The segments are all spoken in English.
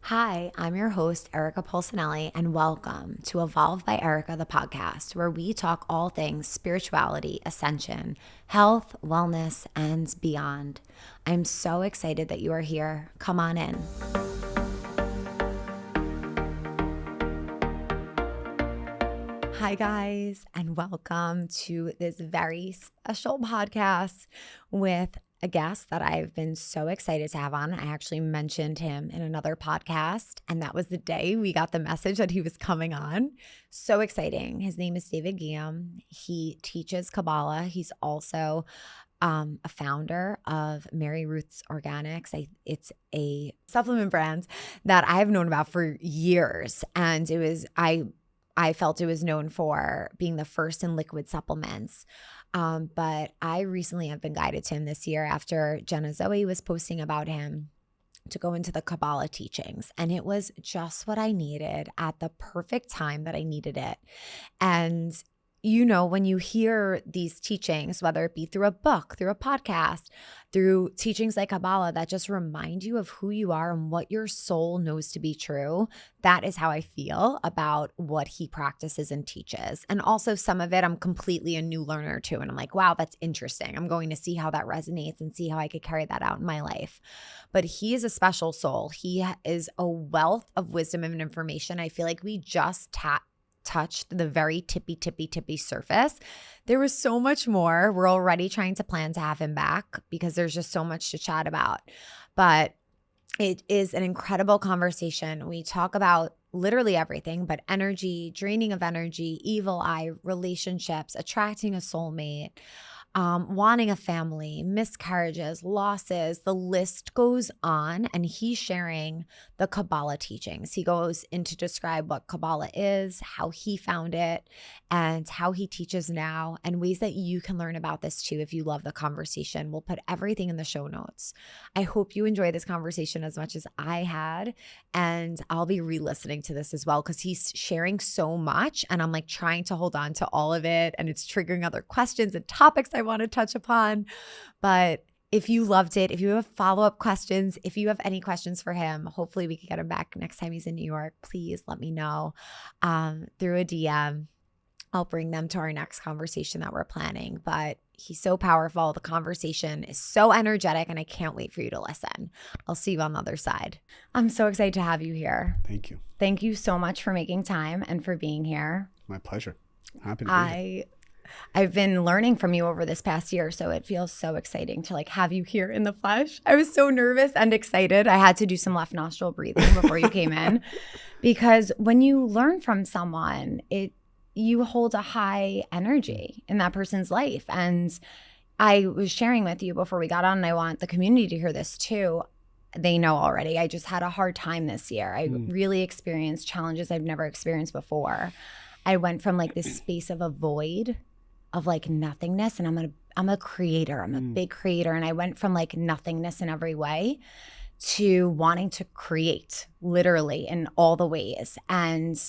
Hi, I'm your host, Erica Polsinelli, and welcome to Evolve by Erica, the podcast, where we talk all things spirituality, ascension, health, wellness, and beyond. I'm so excited that you are here. Come on in. Hi, guys, and welcome to this very special podcast with a guest that I've been so excited to have on. I actually mentioned him in another podcast, and that was the day we got the message that he was coming on. So exciting. His name is David Ghiyam. He teaches Kabbalah. He's also a founder of Mary Ruth's Organics. It's a supplement brand that I've known about for years, and I felt it was known for being the first in liquid supplements. But I recently have been guided to him this year after Jenna Zoe was posting about him to go into the Kabbalah teachings. And it was just what I needed at the perfect time that I needed it. And you know, when you hear these teachings, whether it be through a book, through a podcast, through teachings like Kabbalah that just remind you of who you are and what your soul knows to be true, that is how I feel about what he practices and teaches. And also some of it, I'm completely a new learner too. And I'm like, wow, that's interesting. I'm going to see how that resonates and see how I could carry that out in my life. But he is a special soul. He is a wealth of wisdom and information. I feel like we just touched the very tippy surface. There was so much more. We're already trying to plan to have him back because there's just so much to chat about. But it is an incredible conversation. We talk about literally everything, but energy, draining of energy, evil eye, relationships, attracting a soulmate, wanting a family, miscarriages, losses, the list goes on. And he's sharing the Kabbalah teachings. He goes in to describe what Kabbalah is, how he found it, and how he teaches now, and ways that you can learn about this too if you love the conversation. We'll put everything in the show notes. I hope you enjoy this conversation as much as I had, and I'll be re-listening to this as well because he's sharing so much, and I'm like trying to hold on to all of it, and it's triggering other questions and topics I want to touch upon. But if you loved it, if you have follow-up questions, if you have any questions for him, hopefully we can get him back next time he's in New York. Please let me know through a DM. I'll bring them to our next conversation that we're planning. But he's so powerful. The conversation is so energetic, and I can't wait for you to listen. I'll see you on the other side. I'm so excited to have you here. Thank you. Thank you so much for making time and for being here. My pleasure. Happy to be here. I've been learning from you over this past year, so it feels so exciting to like have you here in the flesh. I was so nervous and excited. I had to do some left nostril breathing before you came in, because when you learn from someone, you hold a high energy in that person's life. And I was sharing with you before we got on, and I want the community to hear this too. They know already. I just had a hard time this year. I really experienced challenges I've never experienced before. I went from like this space of a void of like nothingness, and I'm a creator. I'm a big creator, and I went from like nothingness in every way to wanting to create literally in all the ways. And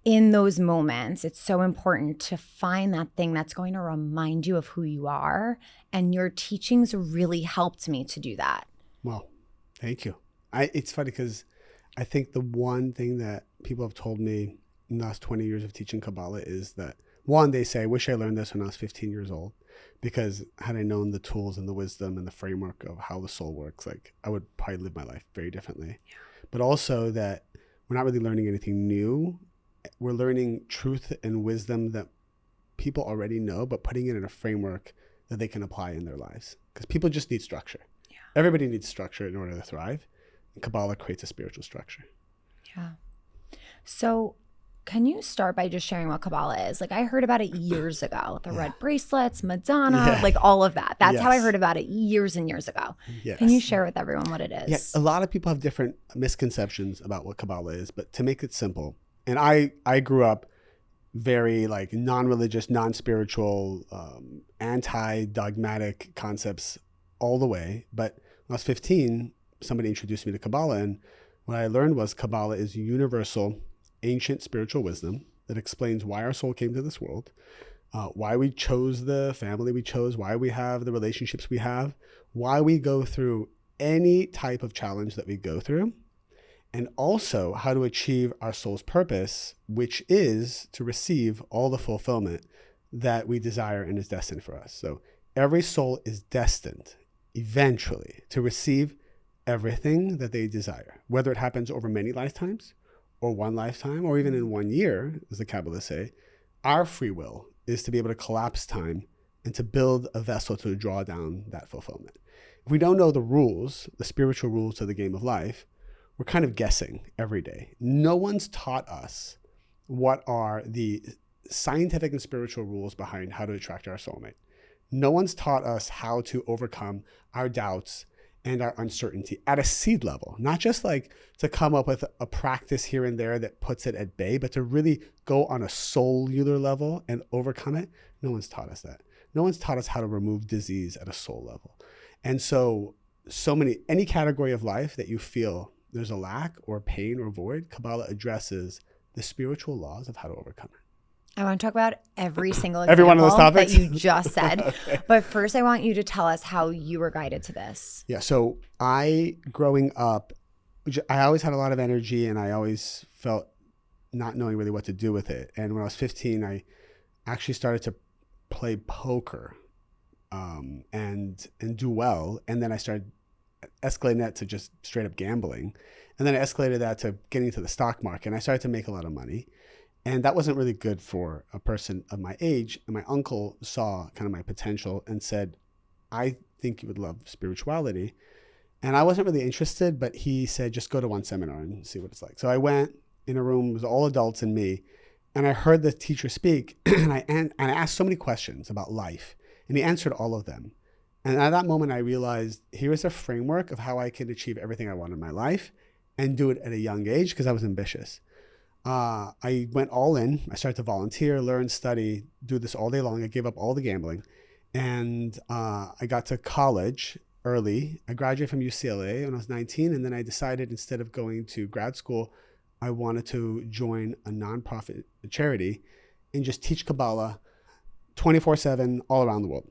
in those moments, it's so important to find that thing that's going to remind you of who you are. And your teachings really helped me to do that. Well, thank you. It's funny because I think the one thing that people have told me in the last 20 years of teaching Kabbalah is that, one, they say, I wish I learned this when I was 15 years old, because had I known the tools and the wisdom and the framework of how the soul works, like I would probably live my life very differently. Yeah. But also that we're not really learning anything new. We're learning truth and wisdom that people already know, but putting it in a framework that they can apply in their lives. Because people just need structure. Yeah. Everybody needs structure in order to thrive. And Kabbalah creates a spiritual structure. Yeah. So can you start by just sharing what Kabbalah is? Like I heard about it years ago, the red bracelets, Madonna, like all of that. That's how I heard about it years and years ago. Yes. Can you share with everyone what it is? Yeah, a lot of people have different misconceptions about what Kabbalah is, but to make it simple, and I grew up very like non-religious, non-spiritual, anti-dogmatic concepts all the way. But when I was 15, somebody introduced me to Kabbalah, and what I learned was Kabbalah is universal, ancient spiritual wisdom that explains why our soul came to this world, why we chose the family we chose, why we have the relationships we have, why we go through any type of challenge that we go through, and also how to achieve our soul's purpose, which is to receive all the fulfillment that we desire and is destined for us. So every soul is destined eventually to receive everything that they desire, whether it happens over many lifetimes or one lifetime or even in 1 year, as the Kabbalah say. Our free will is to be able to collapse time and to build a vessel to draw down that fulfillment. If we don't know the rules, the spiritual rules of the game of life, we're kind of guessing every day. No one's taught us what are the scientific and spiritual rules behind how to attract our soulmate. No one's taught us how to overcome our doubts and our uncertainty at a seed level, not just like to come up with a practice here and there that puts it at bay, but to really go on a cellular level and overcome it. No one's taught us that. No one's taught us how to remove disease at a soul level. And so any category of life that you feel there's a lack or pain or void, Kabbalah addresses the spiritual laws of how to overcome it. I want to talk about every single Every one of those example topics that you just said. Okay. But first, I want you to tell us how you were guided to this. Yeah. So growing up, I always had a lot of energy and I always felt not knowing really what to do with it. And when I was 15, I actually started to play poker and do well. And then I started escalating that to just straight up gambling. And then I escalated that to getting into the stock market. And I started to make a lot of money. And that wasn't really good for a person of my age. And my uncle saw kind of my potential and said, I think you would love spirituality. And I wasn't really interested, but he said, just go to one seminar and see what it's like. So I went in a room, it was all adults and me. And I heard the teacher speak and I asked so many questions about life and he answered all of them. And at that moment, I realized here is a framework of how I can achieve everything I want in my life and do it at a young age because I was ambitious. I went all in. I started to volunteer, learn, study, do this all day long. I gave up all the gambling. And I got to college early. I graduated from UCLA when I was 19. And then I decided instead of going to grad school, I wanted to join a nonprofit charity and just teach Kabbalah 24/7 all around the world.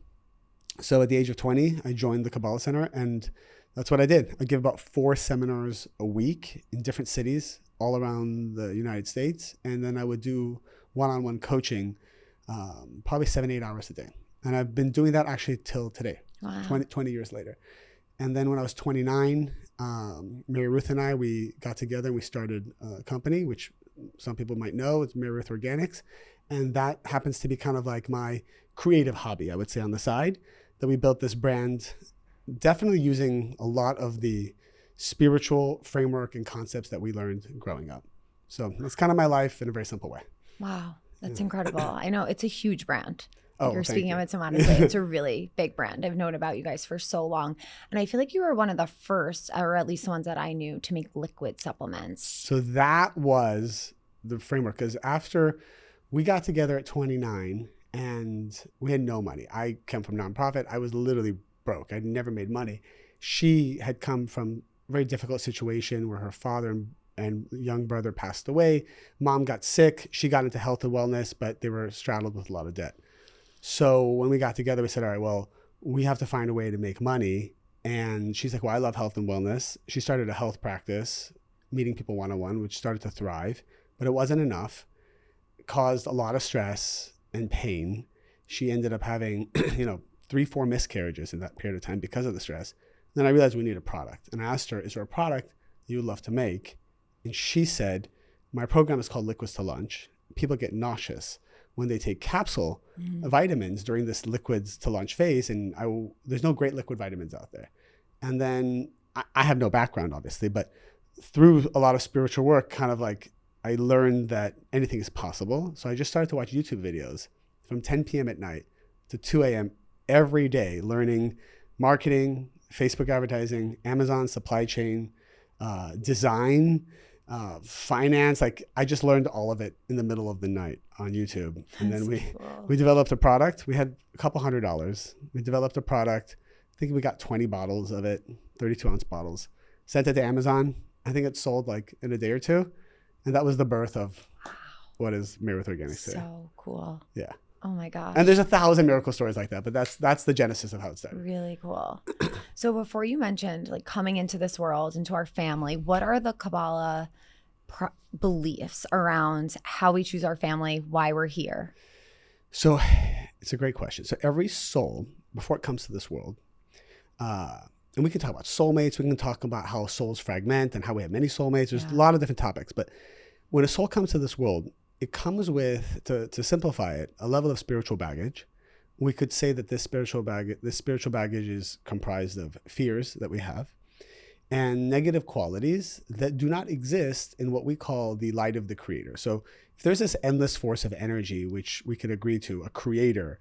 So at the age of 20, I joined the Kabbalah Center and that's what I did. I give about 4 seminars a week in different cities all around the United States. And then I would do one-on-one coaching, probably 7-8 hours a day. And I've been doing that actually till today, Wow. 20 years later. And then when I was 29, Mary Ruth and I, we got together and we started a company, which some people might know. It's Mary Ruth Organics. And that happens to be kind of like my creative hobby, I would say, on the side, that we built this brand, definitely using a lot of the spiritual framework and concepts that we learned growing up. So that's kind of my life in a very simple way. Wow. That's incredible. I know it's a huge brand. Oh, You're thank speaking you. of it so honestly. It's a really big brand. I've known about you guys for so long. And I feel like you were one of the first, or at least the ones that I knew, to make liquid supplements. So that was the framework, because after we got together at 29 and we had no money. I came from nonprofit. I was literally broke. I'd never made money. She had come from a very difficult situation where her father and young brother passed away. Mom got sick. She got into health and wellness, but they were straddled with a lot of debt. So when we got together, we said, all right, well, we have to find a way to make money. And she's like, well, I love health and wellness. She started a health practice, meeting people one-on-one, which started to thrive, but it wasn't enough. It caused a lot of stress and pain. She ended up having, 3-4 miscarriages in that period of time because of the stress. Then I realized we need a product. And I asked her, is there a product you would love to make? And she said, my program is called Liquids to Lunch. People get nauseous when they take capsule vitamins during this liquids to lunch phase. And there's no great liquid vitamins out there. And then I have no background, obviously, but through a lot of spiritual work, kind of like I learned that anything is possible. So I just started to watch YouTube videos from 10 p.m. at night to 2 a.m. every day, learning marketing, Facebook advertising, Amazon supply chain, design, finance. Like I just learned all of it in the middle of the night on YouTube. And then we developed a product. We had a couple $100. We developed a product. I think we got 20 bottles of it, 32-ounce bottles, sent it to Amazon. I think it sold like in a day or two. And that was the birth of what is Mary Ruth Organics today. So cool. Yeah. Oh my gosh. And there's 1,000 miracle stories like that, but that's the genesis of how it started. Really cool. So before you mentioned like coming into this world, into our family, what are the Kabbalah beliefs around how we choose our family, why we're here? So it's a great question. So every soul, before it comes to this world, and we can talk about soulmates, we can talk about how souls fragment and how we have many soulmates. There's a lot of different topics, but when a soul comes to this world, it comes with, to simplify it, a level of spiritual baggage. We could say that this spiritual baggage is comprised of fears that we have and negative qualities that do not exist in what we call the light of the creator. So if there's this endless force of energy, which we could agree to, a creator,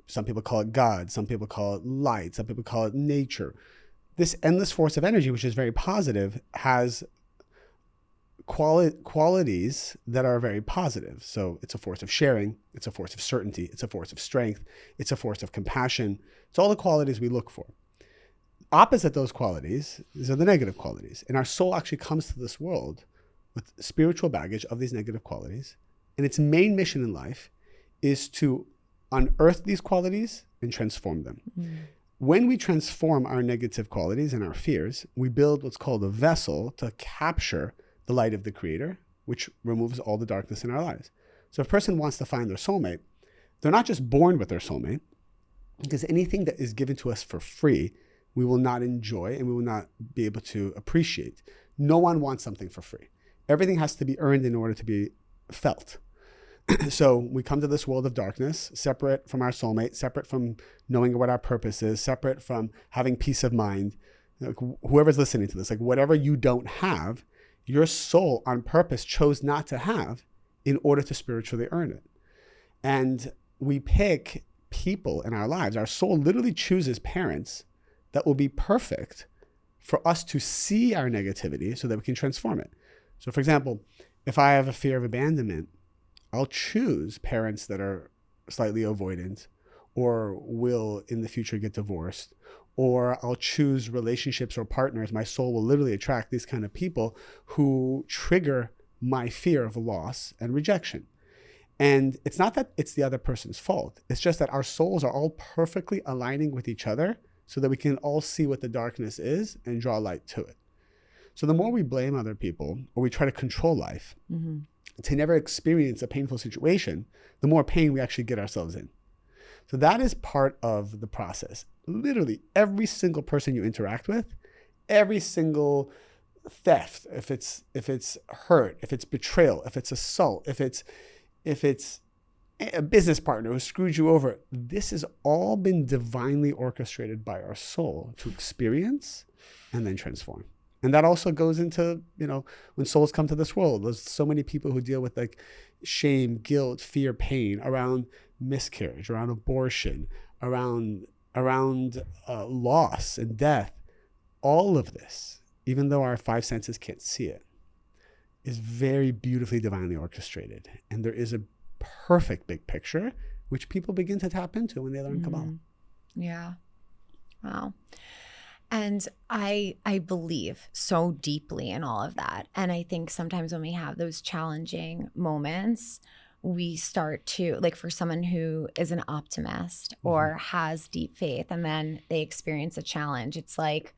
some people call it God, some people call it light, some people call it nature. This endless force of energy, which is very positive, has qualities that are very positive. So it's a force of sharing, it's a force of certainty, it's a force of strength, it's a force of compassion. It's all the qualities we look for. Opposite those qualities, these are the negative qualities. And our soul actually comes to this world with spiritual baggage of these negative qualities. And its main mission in life is to unearth these qualities and transform them. Mm. When we transform our negative qualities and our fears, we build what's called a vessel to capture the light of the creator, which removes all the darkness in our lives. So if a person wants to find their soulmate, they're not just born with their soulmate, because anything that is given to us for free, we will not enjoy and we will not be able to appreciate. No one wants something for free. Everything has to be earned in order to be felt. So we come to this world of darkness, separate from our soulmate, separate from knowing what our purpose is, separate from having peace of mind. Like, whoever's listening to this, like whatever you don't have, your soul on purpose chose not to have in order to spiritually earn it. And we pick people in our lives. Our soul literally chooses parents that will be perfect for us to see our negativity so that we can transform it. So for example, if I have a fear of abandonment, I'll choose parents that are slightly avoidant or will in the future get divorced, or I'll choose relationships or partners. My soul will literally attract these kind of people who trigger my fear of loss and rejection. And it's not that it's the other person's fault. It's just that our souls are all perfectly aligning with each other so that we can all see what the darkness is and draw light to it. So the more we blame other people or we try to control life to never experience a painful situation, the more pain we actually get ourselves in. So that is part of the process. Literally every single person you interact with, every single theft, if it's hurt, if it's betrayal, if it's assault, if it's a business partner who screwed you over, this has all been divinely orchestrated by our soul to experience and then transform. And that also goes into, when souls come to this world, there's so many people who deal with like shame, guilt, fear, pain around miscarriage, around abortion, around loss and death. All of this, even though our five senses can't see it, is very beautifully divinely orchestrated. And there is a perfect big picture, which people begin to tap into when they learn Kabbalah. Yeah. Wow. And I believe so deeply in all of that. And I think sometimes when we have those challenging moments, we start to, like for someone who is an optimist or has deep faith and then they experience a challenge, it's like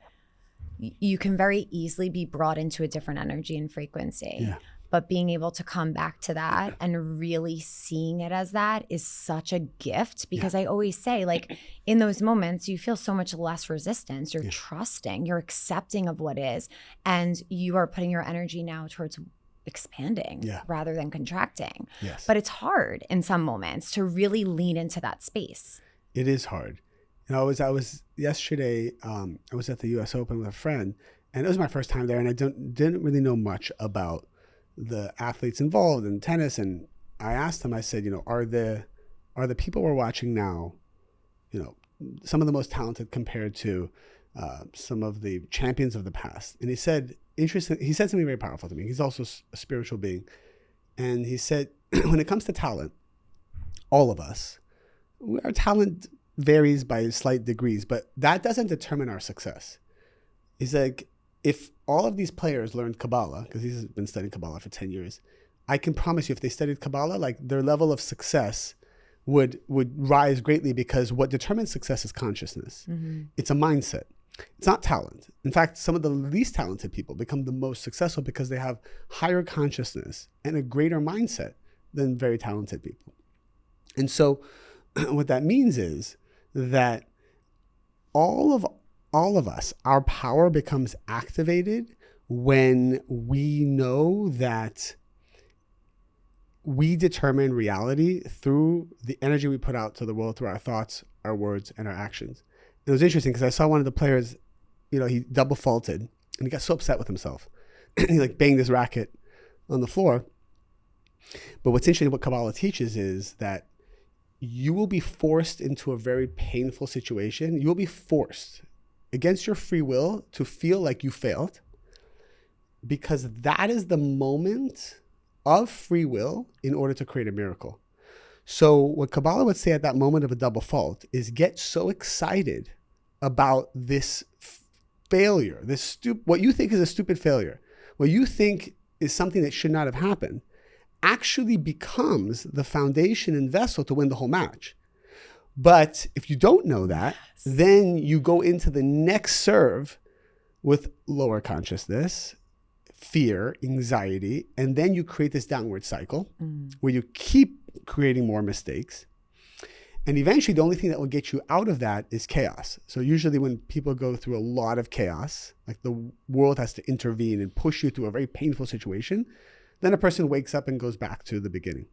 you can very easily be brought into a different energy and frequency. Yeah. But being able to come back to that and really seeing it as that is such a gift, because I always say, like, in those moments, you feel so much less resistance. You're trusting, you're accepting of what is, and you are putting your energy now towards expanding rather than contracting. Yes. But it's hard in some moments to really lean into that space. It is hard. And I was yesterday, I was at the US Open with a friend, and it was my first time there, and I didn't really know much about the athletes involved in tennis. And I asked him, I said, are the people we're watching now, some of the most talented compared to some of the champions of the past? And he said something very powerful to me. He's also a spiritual being. And he said, when it comes to talent, all of us, our talent varies by slight degrees, but that doesn't determine our success. He's like, if all of these players learned Kabbalah, because he's been studying Kabbalah for 10 years, I can promise you if they studied Kabbalah, like their level of success would rise greatly, because what determines success is consciousness. It's a mindset. It's not talent. In fact, some of the least talented people become the most successful because they have higher consciousness and a greater mindset than very talented people. And so what that means is that all of us, our power becomes activated when we know that we determine reality through the energy we put out to the world, through our thoughts, our words, and our actions. It was interesting because I saw one of the players, he double faulted and he got so upset with himself. He like banged his racket on the floor. But what's interesting, what Kabbalah teaches is that you will be forced into a very painful situation. You will be forced against your free will to feel like you failed, because that is the moment of free will in order to create a miracle. So what Kabbalah would say at that moment of a double fault is get so excited about this failure, what you think is a stupid failure, what you think is something that should not have happened, actually becomes the foundation and vessel to win the whole match. But if you don't know that, then you go into the next serve with lower consciousness, fear, anxiety, and then you create this downward cycle where you keep creating more mistakes. And eventually the only thing that will get you out of that is chaos. So usually when people go through a lot of chaos, like the world has to intervene and push you through a very painful situation, then a person wakes up and goes back to the beginning.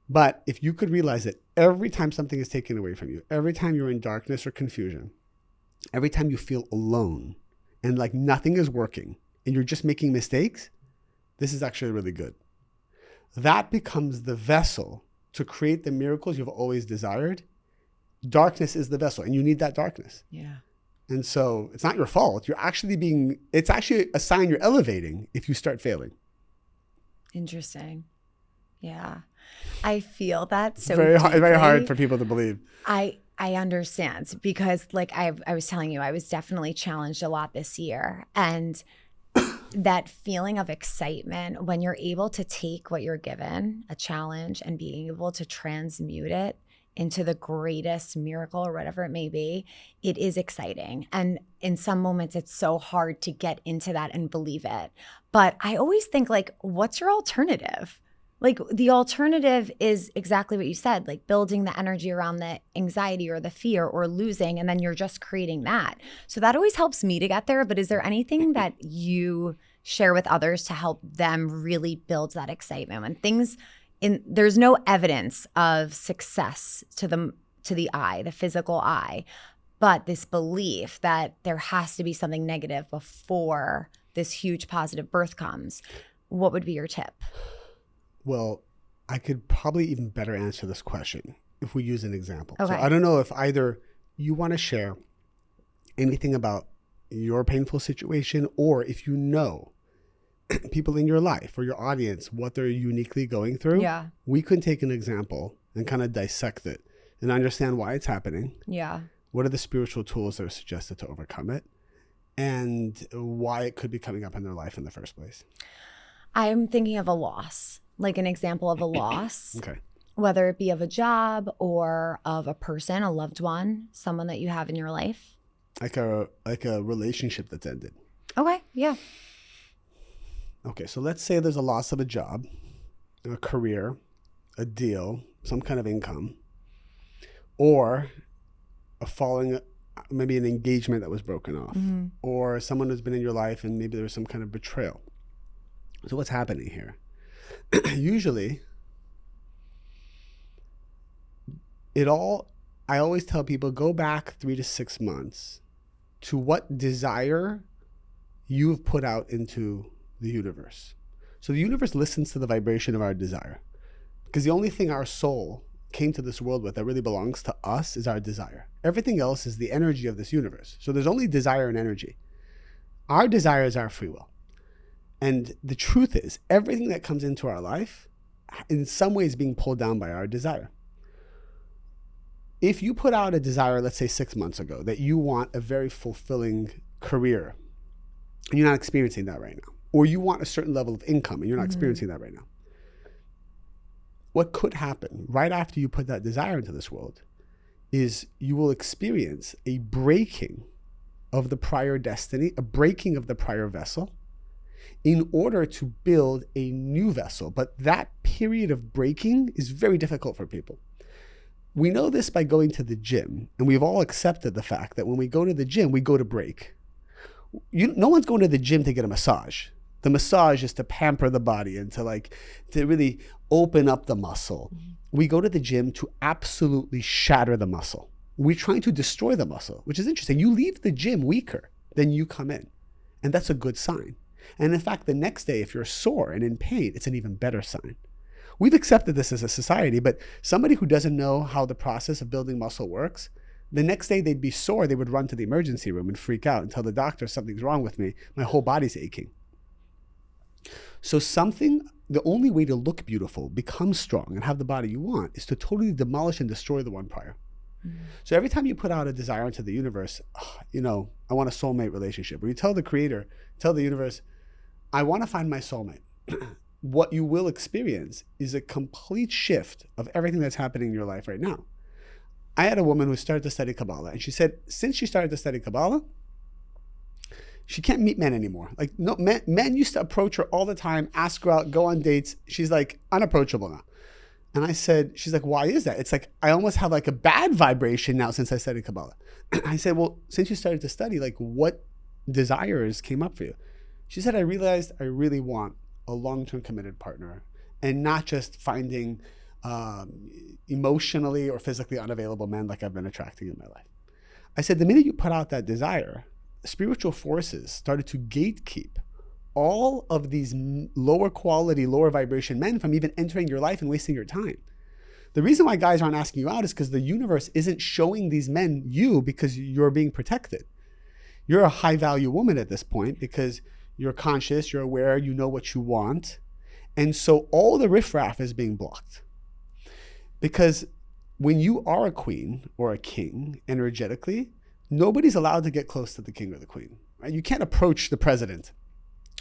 But if you could realize that every time something is taken away from you, every time you're in darkness or confusion, every time you feel alone and like nothing is working and you're just making mistakes, this is actually really good. That becomes the vessel to create the miracles you've always desired. Darkness is the vessel, and you need that darkness. Yeah. And so it's not your fault. It's actually a sign you're elevating if you start failing. Interesting. Yeah. I feel that so very deeply. hard for people to believe. I understand, because like I was telling you, I was definitely challenged a lot this year. And that feeling of excitement when you're able to take what you're given, a challenge, and being able to transmute it into the greatest miracle or whatever it may be, it is exciting. And in some moments, it's so hard to get into that and believe it. But I always think, like, what's your alternative? Like, the alternative is exactly what you said, like building the energy around the anxiety or the fear or losing, and then you're just creating that. So that always helps me to get there. But is there anything that you share with others to help them really build that excitement when there's no evidence of success to the eye, the physical eye, but this belief that there has to be something negative before this huge positive birth comes? What would be your tip? Well, I could probably even better answer this question if we use an example. Okay. So I don't know if either you want to share anything about your painful situation, or if you know people in your life or your audience, what they're uniquely going through. Yeah. We could take an example and kind of dissect it and understand why it's happening. Yeah. What are the spiritual tools that are suggested to overcome it, and why it could be coming up in their life in the first place. I'm thinking of a loss, like an example of a loss. Okay. Whether it be of a job or of a person, a loved one, someone that you have in your life. Like a relationship that's ended. Okay. Yeah. Okay. So let's say there's a loss of a job, a career, a deal, some kind of income, or maybe an engagement that was broken off, or someone who's been in your life and maybe there was some kind of betrayal. So what's happening here? Usually, I always tell people, go back 3 to 6 months to what desire you've put out into the universe. So the universe listens to the vibration of our desire, because the only thing our soul came to this world with that really belongs to us is our desire. Everything else is the energy of this universe. So there's only desire and energy. Our desire is our free will. And the truth is, everything that comes into our life in some way is being pulled down by our desire. If you put out a desire, let's say 6 months ago, that you want a very fulfilling career, and you're not experiencing that right now, or you want a certain level of income and you're not experiencing that right now, what could happen right after you put that desire into this world is you will experience a breaking of the prior destiny, a breaking of the prior vessel in order to build a new vessel. But that period of breaking is very difficult for people. We know this by going to the gym, and we've all accepted the fact that when we go to the gym, we go to break. No one's going to the gym to get a massage. The massage is to pamper the body and to really open up the muscle. We go to the gym to absolutely shatter the muscle. We're trying to destroy the muscle, which is interesting. You leave the gym weaker than you come in, and that's a good sign. And in fact, the next day, if you're sore and in pain, it's an even better sign. We've accepted this as a society, but somebody who doesn't know how the process of building muscle works, the next day they'd be sore, they would run to the emergency room and freak out and tell the doctor something's wrong with me. My whole body's aching. So the only way to look beautiful, become strong, and have the body you want is to totally demolish and destroy the one prior. So every time you put out a desire into the universe, I want a soulmate relationship, or you tell the creator, tell the universe, I want to find my soulmate. What you will experience is a complete shift of everything that's happening in your life right now. I had a woman who started to study Kabbalah, and she said since she started to study Kabbalah, she can't meet men anymore. Men used to approach her all the time, ask her out, go on dates. She's unapproachable now. And I said, she's like, why is that? It's I almost have a bad vibration now since I studied Kabbalah. I said, well, since you started to study, what desires came up for you? She said, I realized I really want a long-term committed partner and not just finding emotionally or physically unavailable men like I've been attracting in my life. I said, the minute you put out that desire, spiritual forces started to gatekeep all of these lower quality, lower vibration men from even entering your life and wasting your time. The reason why guys aren't asking you out is because the universe isn't showing these men you because you're being protected. You're a high value woman at this point because you're conscious, you're aware, you know what you want. And so all the riffraff is being blocked. Because when you are a queen or a king energetically, nobody's allowed to get close to the king or the queen. Right? You can't approach the president.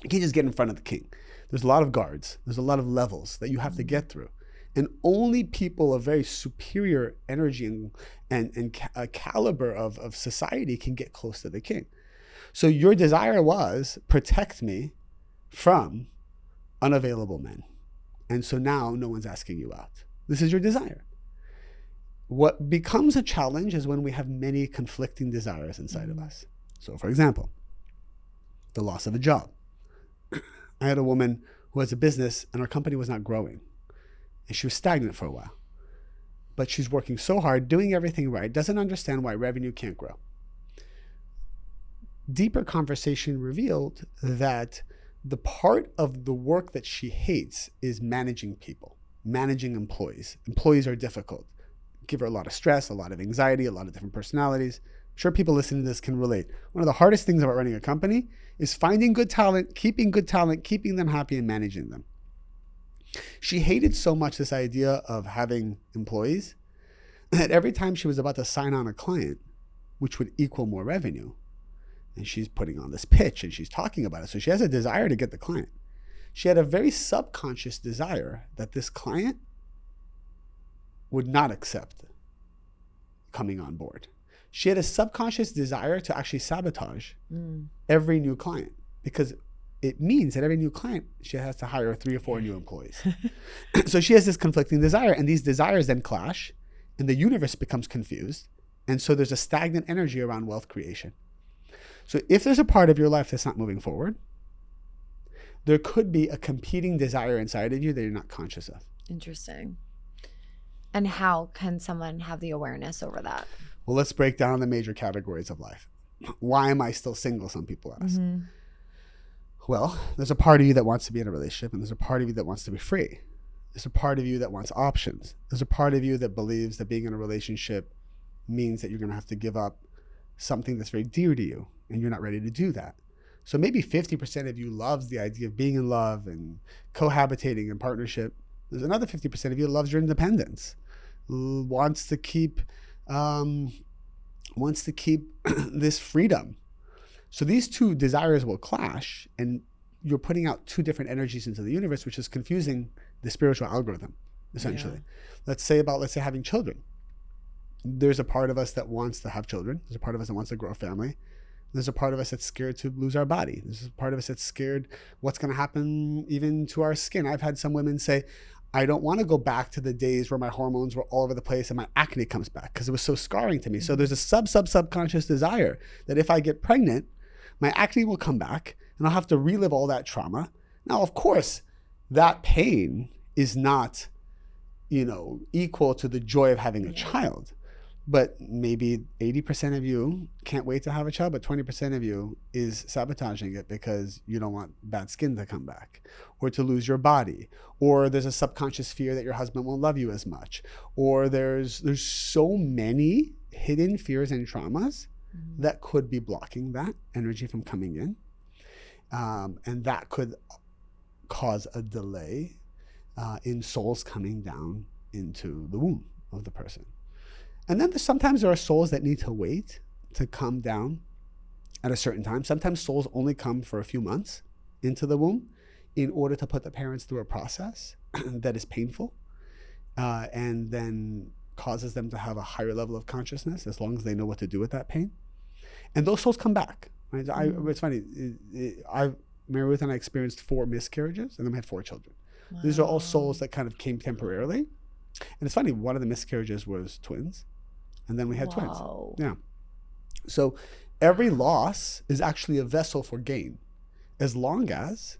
You can't just get in front of the king. There's a lot of guards. There's a lot of levels that you have to get through. And only people of very superior energy and caliber of society can get close to the king. So your desire was, protect me from unavailable men. And so now no one's asking you out. This is your desire. What becomes a challenge is when we have many conflicting desires inside of us. So for example, the loss of a job. I had a woman who has a business and her company was not growing. And she was stagnant for a while. But she's working so hard, doing everything right, doesn't understand why revenue can't grow. Deeper conversation revealed that the part of the work that she hates is managing people, managing employees. Employees are difficult. Give her a lot of stress, a lot of anxiety, a lot of different personalities. I'm sure people listening to this can relate. One of the hardest things about running a company is finding good talent, keeping them happy, and managing them. She hated so much this idea of having employees that every time she was about to sign on a client, which would equal more revenue, and she's putting on this pitch and she's talking about it. So she has a desire to get the client. She had a very subconscious desire that this client would not accept coming on board. She had a subconscious desire to actually sabotage every new client because it means that every new client, she has to hire 3 or 4 new employees. So she has this conflicting desire, and these desires then clash, and the universe becomes confused. And so there's a stagnant energy around wealth creation. So if there's a part of your life that's not moving forward, there could be a competing desire inside of you that you're not conscious of. Interesting. And how can someone have the awareness over that? Well, let's break down the major categories of life. Why am I still single? Some people ask. Well, there's a part of you that wants to be in a relationship, and there's a part of you that wants to be free. There's a part of you that wants options. There's a part of you that believes that being in a relationship means that you're going to have to give up something that's very dear to you, and you're not ready to do that. So maybe 50% of you loves the idea of being in love and cohabitating in partnership. There's another 50% of you that loves your independence, wants to keep this freedom. So these two desires will clash, and you're putting out two different energies into the universe, which is confusing the spiritual algorithm. essentially. Let's say having children. There's a part of us that wants to have children. There's a part of us that wants to grow a family. There's a part of us that's scared to lose our body. There's a part of us that's scared what's going to happen even to our skin. I've had some women say, I don't want to go back to the days where my hormones were all over the place and my acne comes back because it was so scarring to me. So there's a subconscious desire that if I get pregnant, my acne will come back and I'll have to relive all that trauma. Now, of course, that pain is not, equal to the joy of having a child. But maybe 80% of you can't wait to have a child, but 20% of you is sabotaging it because you don't want bad skin to come back or to lose your body. Or there's a subconscious fear that your husband won't love you as much. Or there's so many hidden fears and traumas that could be blocking that energy from coming in. And that could cause a delay in souls coming down into the womb of the person. And then sometimes there are souls that need to wait to come down at a certain time. Sometimes souls only come for a few months into the womb in order to put the parents through a process that is painful and then causes them to have a higher level of consciousness as long as they know what to do with that pain. And those souls come back. Right? It's funny. Mary Ruth and I experienced 4 miscarriages and then we had 4 children. Wow. These are all souls that kind of came temporarily. And it's funny, one of the miscarriages was twins. And then we had twins. Yeah. So every loss is actually a vessel for gain. As long as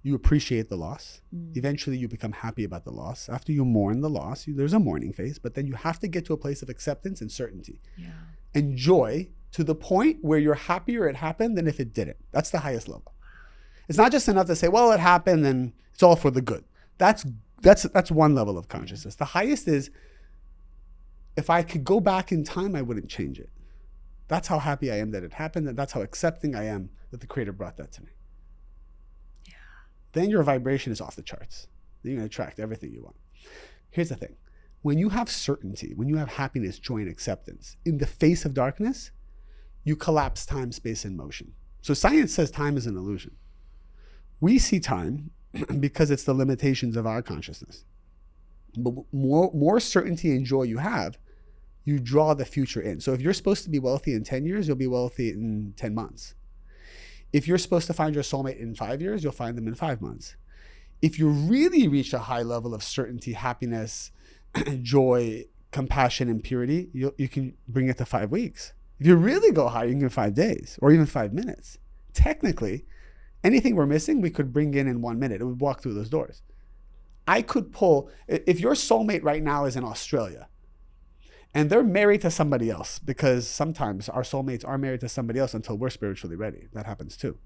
you appreciate the loss, eventually you become happy about the loss. After you mourn the loss, there's a mourning phase, but then you have to get to a place of acceptance and certainty. Yeah. And joy to the point where you're happier it happened than if it didn't. That's the highest level. It's not just enough to say, well, it happened and it's all for the good. That's one level of consciousness. The highest is, if I could go back in time, I wouldn't change it. That's how happy I am that it happened, and that's how accepting I am that the Creator brought that to me. Yeah. Then your vibration is off the charts. Then you're going to attract everything you want. Here's the thing. When you have certainty, when you have happiness, joy, and acceptance, in the face of darkness, you collapse time, space, and motion. So science says time is an illusion. We see time because it's the limitations of our consciousness. But more certainty and joy you have, you draw the future in. So if you're supposed to be wealthy in 10 years, you'll be wealthy in 10 months. If you're supposed to find your soulmate in 5 years, you'll find them in 5 months. If you really reach a high level of certainty, happiness, joy, compassion, and purity, you can bring it to 5 weeks. If you really go high, you can get 5 days or even 5 minutes. Technically, anything we're missing, we could bring in 1 minute. It would walk through those doors. I could pull, if your soulmate right now is in Australia and they're married to somebody else, because sometimes our soulmates are married to somebody else until we're spiritually ready. That happens too.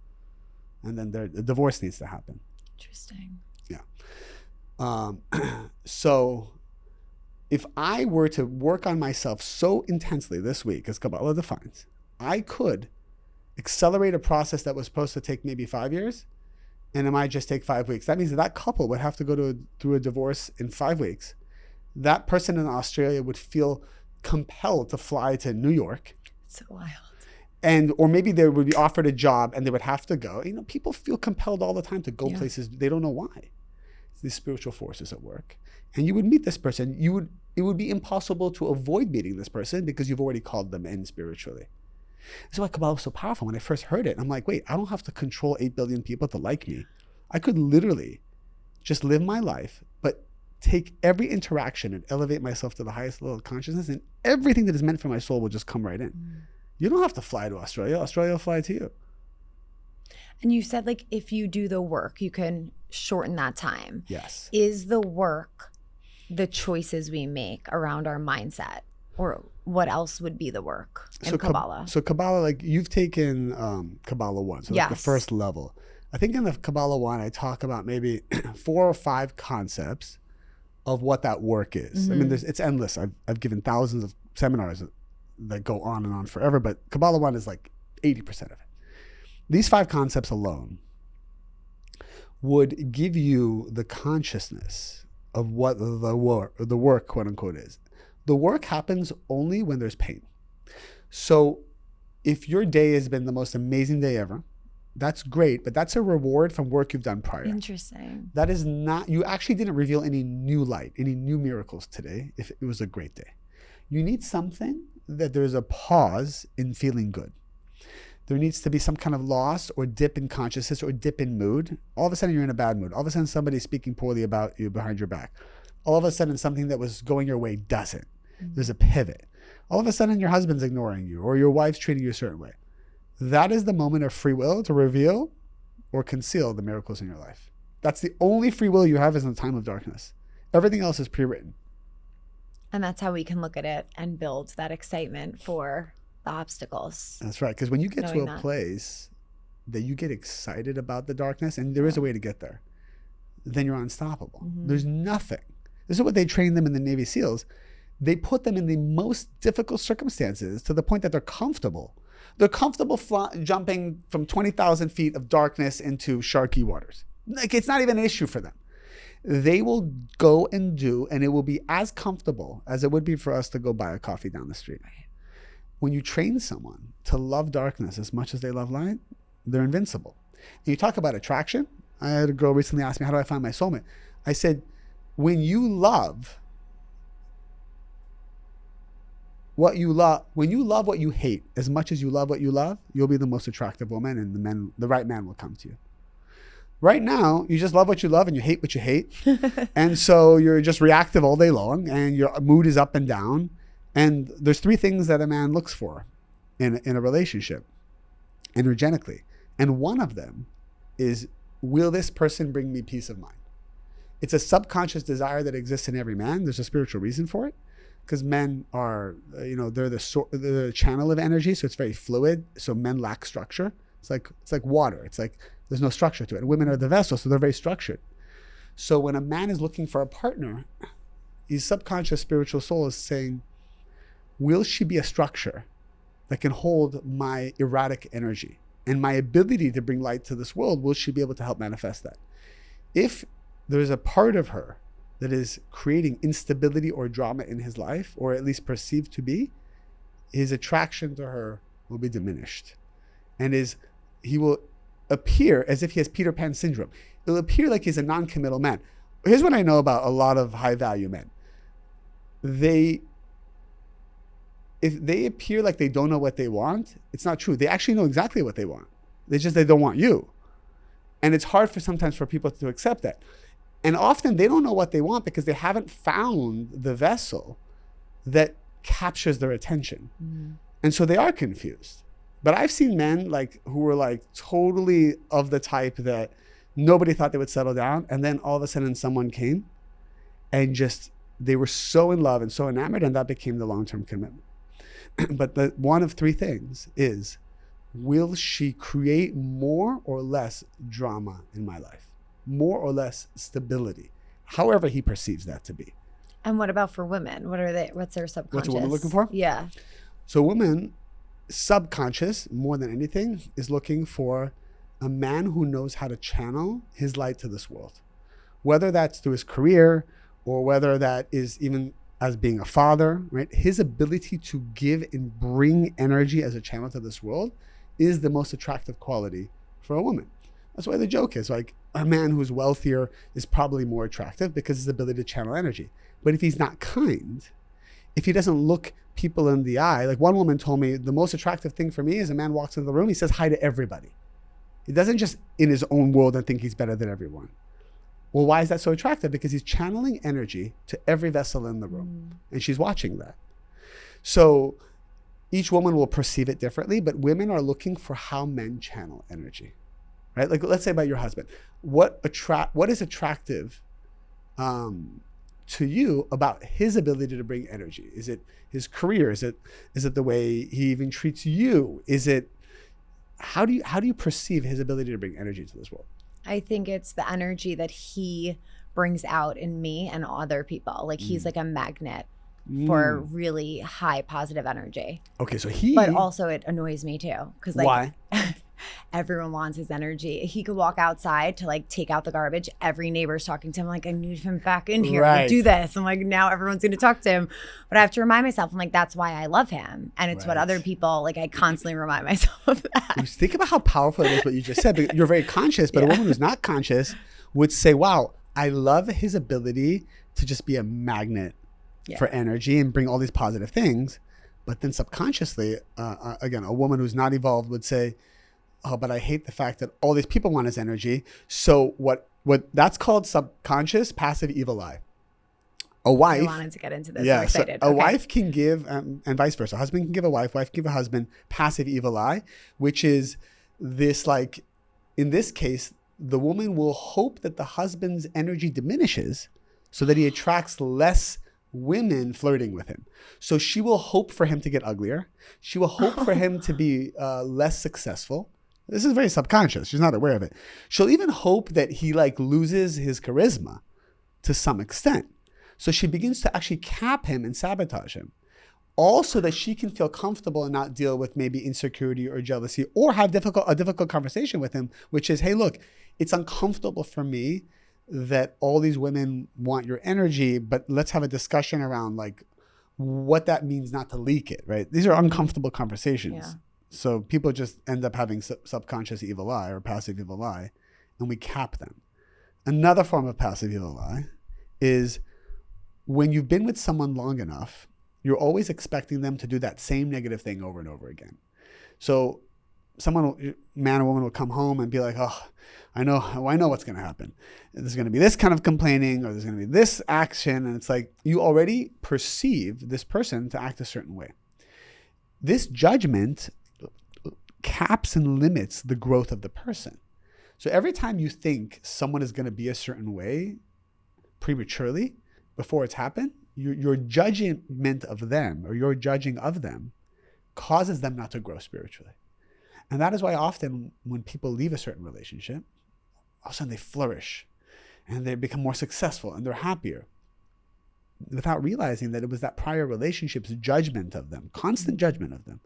And then the divorce needs to happen. Interesting. Yeah. So if I were to work on myself so intensely this week, as Kabbalah defines, I could accelerate a process that was supposed to take maybe 5 years, and it might just take 5 weeks. That means that couple would have to go through a divorce in 5 weeks. That person in Australia would feel compelled to fly to New York. It's so wild. Or maybe they would be offered a job and they would have to go. People feel compelled all the time to go places. They don't know why. It's these spiritual forces at work. And you would meet this person. It would be impossible to avoid meeting this person because you've already called them in spiritually. That's why Kabbalah was so powerful. When I first heard it, I'm like, wait, I don't have to control 8 billion people to like me. I could literally just live my life, but take every interaction and elevate myself to the highest level of consciousness, and everything that is meant for my soul will just come right in. You don't have to fly to Australia. Australia will fly to you. And you said, like, if you do the work, you can shorten that time. Yes. Is the work the choices we make around our mindset? Or what else would be the work in Kabbalah? So Kabbalah, like, you've taken Kabbalah 1, so like the first level. I think in the Kabbalah 1, I talk about maybe 4 or 5 concepts of what that work is. I mean, it's endless. I've given thousands of seminars that go on and on forever, but Kabbalah 1 is like 80% of it. These 5 concepts alone would give you the consciousness of what the work, quote unquote, is. The work happens only when there's pain. So if your day has been the most amazing day ever, That's great, but that's a reward from work you've done prior. Interesting. That is not, you actually didn't reveal any new light, any new miracles today if it was a great day. You need something that there's a pause in feeling good. There needs to be some kind of loss or dip in consciousness or dip in mood. All of a sudden you're in a bad mood. All of a sudden somebody's speaking poorly about you behind your back. All of a sudden something that was going your way doesn't. There's a pivot. All of a sudden your husband's ignoring you or your wife's treating you a certain way. That is the moment of free will to reveal or conceal the miracles in your life. That's the only free will you have is in the time of darkness. Everything else is pre-written. And that's how we can look at it and build that excitement for the obstacles. That's right. Because when you get to a that. place that you get excited about the darkness, and there is a way to get there, then you're unstoppable. There's nothing. This is what they train them in the Navy SEALs. They put them in the most difficult circumstances to the point that they're comfortable. They're comfortable jumping from 20,000 feet of darkness into sharky waters. Like, it's not even an issue for them. They will go and do, and it will be as comfortable as it would be for us to go buy a coffee down the street. When you train someone to love darkness as much as they love light, they're invincible. And you talk about attraction. I had a girl recently ask me, how do I find my soulmate? I said, when you love what you love, when you love what you hate as much as you love what you love, you'll be the most attractive woman, and the right man will come to you. Right now, you just love what you love and you hate what you hate. And so you're just reactive all day long and your mood is up and down. And there's three things that a man looks for in a relationship energetically. And one of them is, will this person bring me peace of mind? It's a subconscious desire that exists in every man. There's a spiritual reason for it. Because men are, they're the channel of energy, so it's very fluid. So men lack structure. It's like water. It's like there's no structure to it. And women are the vessel, so they're very structured. So when a man is looking for a partner, his subconscious spiritual soul is saying, will she be a structure that can hold my erratic energy and my ability to bring light to this world? Will she be able to help manifest that? If there's a part of her that is creating instability or drama in his life, or at least perceived to be, his attraction to her will be diminished. And he will appear as if he has Peter Pan syndrome. It'll appear like he's a non-committal man. Here's what I know about a lot of high-value men. If they appear like they don't know what they want, it's not true. They actually know exactly what they want. They don't want you. And it's hard sometimes for people to accept that. And often they don't know what they want because they haven't found the vessel that captures their attention. And so they are confused. But I've seen men who were totally of the type that nobody thought they would settle down. And then all of a sudden someone came and they were so in love and so enamored, and that became the long-term commitment. But one of three things is, will she create more or less drama in my life? More or less stability, however he perceives that to be. And what about for women? What's their subconscious? What's a woman looking for? Yeah. So women, subconscious, more than anything, is looking for a man who knows how to channel his light to this world. Whether that's through his career or whether that is even as being a father, right? His ability to give and bring energy as a channel to this world is the most attractive quality for a woman. That's why the joke is a man who's wealthier is probably more attractive because his ability to channel energy. But if he's not kind, if he doesn't look people in the eye, one woman told me, the most attractive thing for me is a man walks into the room, he says hi to everybody. He doesn't just in his own world and think he's better than everyone. Well, why is that so attractive? Because he's channeling energy to every vessel in the room. And she's watching that. So each woman will perceive it differently, but women are looking for how men channel energy. Right? Let's say about your husband. What is attractive to you about his ability to bring energy? Is it his career? Is it the way he even treats you? How do you perceive his ability to bring energy to this world? I think it's the energy that he brings out in me and other people. He's like a magnet for really high positive energy. Okay, so But also it annoys me too. Why? everyone wants his energy. He could walk outside to like take out the garbage. Every neighbor's talking to him like, I need him back in here to do this. I'm like, now everyone's going to talk to him. But I have to remind myself, I'm like, that's why I love him. And it's what other people, like I constantly remind myself of that. Think about how powerful it is what you just said. You're very conscious, but a woman who's not conscious would say, wow, I love his ability to just be a magnet for energy and bring all these positive things. But then subconsciously, again, a woman who's not evolved would say, oh, but I hate the fact that all these people want his energy. So what that's called subconscious passive evil eye. A wife. I wanted to get into this. I'm excited. So a wife can give, and vice versa. A husband can give a wife can give a husband passive evil eye, which is this like, in this case, the woman will hope that the husband's energy diminishes so that he attracts less women flirting with him. So she will hope for him to get uglier. She will hope for him to be less successful. This is very subconscious. She's not aware of it. She'll even hope that he like loses his charisma to some extent. So she begins to actually cap him and sabotage him. Also that she can feel comfortable and not deal with maybe insecurity or jealousy or have a difficult conversation with him, which is, hey, look, it's uncomfortable for me that all these women want your energy, but let's have a discussion around like what that means not to leak it, right? These are uncomfortable conversations. Yeah. So people just end up having subconscious evil eye or passive evil eye, and we cap them. Another form of passive evil eye is when you've been with someone long enough, you're always expecting them to do that same negative thing over and over again. So man or woman will come home and be like, oh, I know what's going to happen. There's going to be this kind of complaining, or there's going to be this action. And it's like, you already perceive this person to act a certain way. This judgment caps and limits the growth of the person. So every time you think someone is going to be a certain way prematurely before it's happened, your judgment of them or your judging of them causes them not to grow spiritually. And that is why often when people leave a certain relationship, all of a sudden they flourish and they become more successful and they're happier without realizing that it was that prior relationship's judgment of them, constant judgment of them,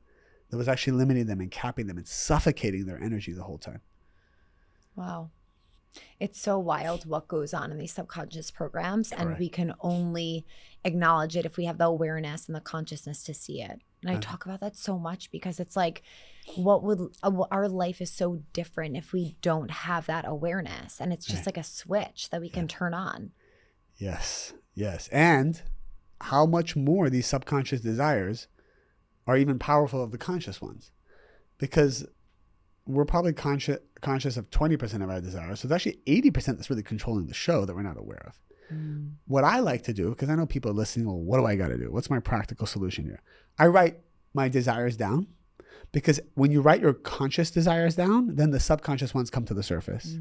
that was actually limiting them and capping them and suffocating their energy the whole time. Wow. It's so wild what goes on in these subconscious programs. Correct. And we can only acknowledge it if we have the awareness and the consciousness to see it. And I talk about that so much because it's like, our life is so different if we don't have that awareness. And it's just like a switch that we can turn on. Yes. And how much more these subconscious desires are even powerful of the conscious ones. Because we're probably conscious of 20% of our desires. So it's actually 80% that's really controlling the show that we're not aware of. What I like to do, because I know people are listening, well, what do I got to do? What's my practical solution here? I write my desires down, because when you write your conscious desires down, then the subconscious ones come to the surface.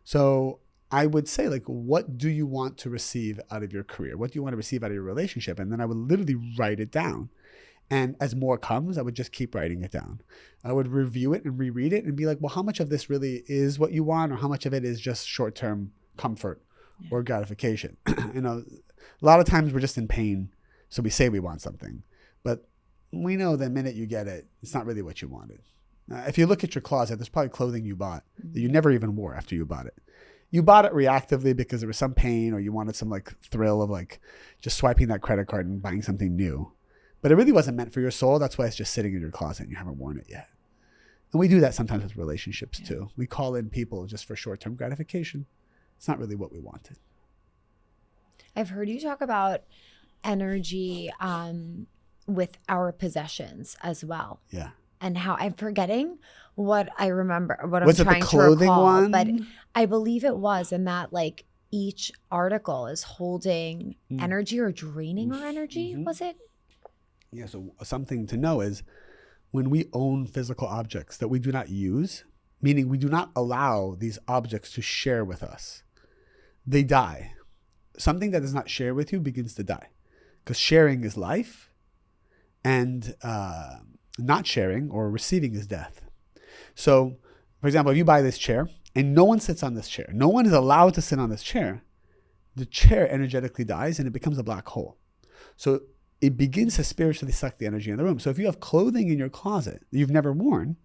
So I would say, like, what do you want to receive out of your career? What do you want to receive out of your relationship? And then I would literally write it down. And as more comes, I would just keep writing it down. I would review it and reread it and be like, well, how much of this really is what you want, or how much of it is just short-term comfort or gratification? A lot of times we're just in pain, so we say we want something. But we know the minute you get it, it's not really what you wanted. If you look at your closet, there's probably clothing you bought that you never even wore after you bought it. You bought it reactively because there was some pain, or you wanted some like thrill of like just swiping that credit card and buying something new. But it really wasn't meant for your soul. That's why it's just sitting in your closet and you haven't worn it yet. And we do that sometimes with relationships too. We call in people just for short-term gratification. It's not really what we wanted. I've heard you talk about energy with our possessions as well. Yeah. And how I'm forgetting what I remember, what was I'm trying the clothing to recall. One? But I believe it was, in that like each article is holding energy or draining our energy, was it? Yeah, so something to know is when we own physical objects that we do not use, meaning we do not allow these objects to share with us, they die. Something that does not share with you begins to die, because sharing is life, and not sharing or receiving is death. So, for example, if you buy this chair and no one sits on this chair, no one is allowed to sit on this chair, the chair energetically dies and it becomes a black hole. So it begins to spiritually suck the energy in the room. So if you have clothing in your closet that you've never worn,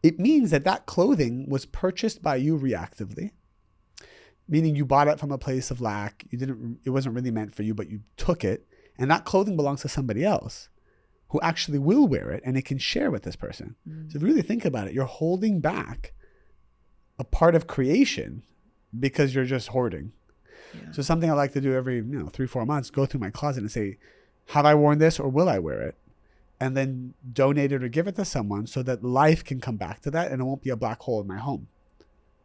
it means that that clothing was purchased by you reactively, meaning you bought it from a place of lack. It wasn't really meant for you, but you took it, and that clothing belongs to somebody else who actually will wear it, and it can share with this person. So if you really think about it, you're holding back a part of creation because you're just hoarding. Yeah. So something I like to do every 3-4 months, go through my closet and say, have I worn this or will I wear it? And then donate it or give it to someone so that life can come back to that and it won't be a black hole in my home.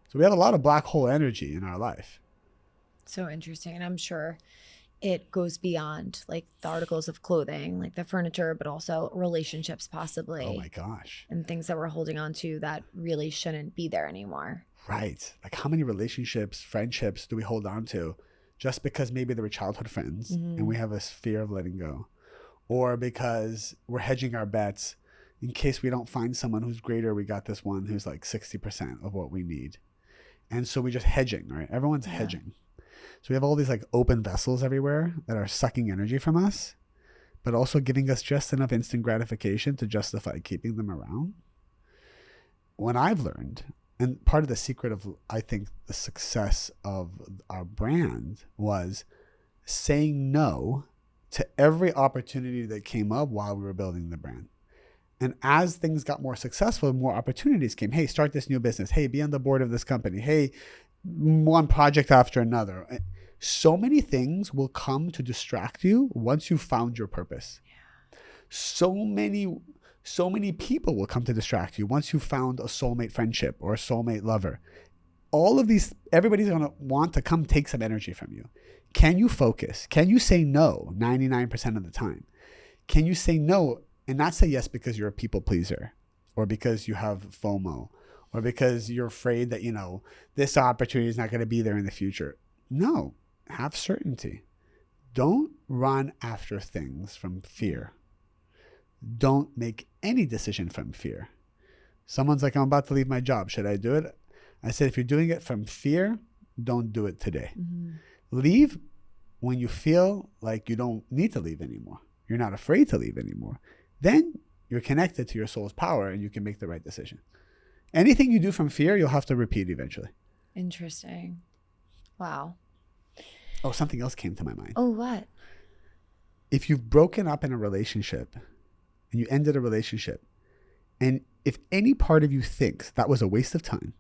So we have a lot of black hole energy in our life. So interesting. And I'm sure it goes beyond like the articles of clothing, like the furniture, but also relationships possibly. Oh my gosh. And things that we're holding on to that really shouldn't be there anymore. Right. Like how many relationships, friendships do we hold on to just because maybe they were childhood friends and we have this fear of letting go, or because we're hedging our bets in case we don't find someone who's greater. We got this one who's like 60% of what we need. And so we're just hedging, right? Everyone's hedging. So we have all these like open vessels everywhere that are sucking energy from us, but also giving us just enough instant gratification to justify keeping them around. When I've learned, and part of the secret of, I think, the success of our brand was saying no to every opportunity that came up while we were building the brand. And as things got more successful, more opportunities came. Hey, start this new business. Hey, be on the board of this company. Hey, one project after another. So many things will come to distract you once you've found your purpose. Yeah. So many people will come to distract you once you've found a soulmate friendship or a soulmate lover. All of these, everybody's going to want to come take some energy from you. Can you focus? Can you say no 99% of the time? Can you say no and not say yes because you're a people pleaser or because you have FOMO or because you're afraid that, this opportunity is not going to be there in the future? No, have certainty. Don't run after things from fear. Don't make any decision from fear. Someone's like, I'm about to leave my job. Should I do it? I said, if you're doing it from fear, don't do it today. Leave when you feel like you don't need to leave anymore. You're not afraid to leave anymore. Then you're connected to your soul's power and you can make the right decision. Anything you do from fear, you'll have to repeat eventually. Interesting. Wow. Oh, something else came to my mind. Oh, what? If you've broken up in a relationship and you ended a relationship, and if any part of you thinks that was a waste of time,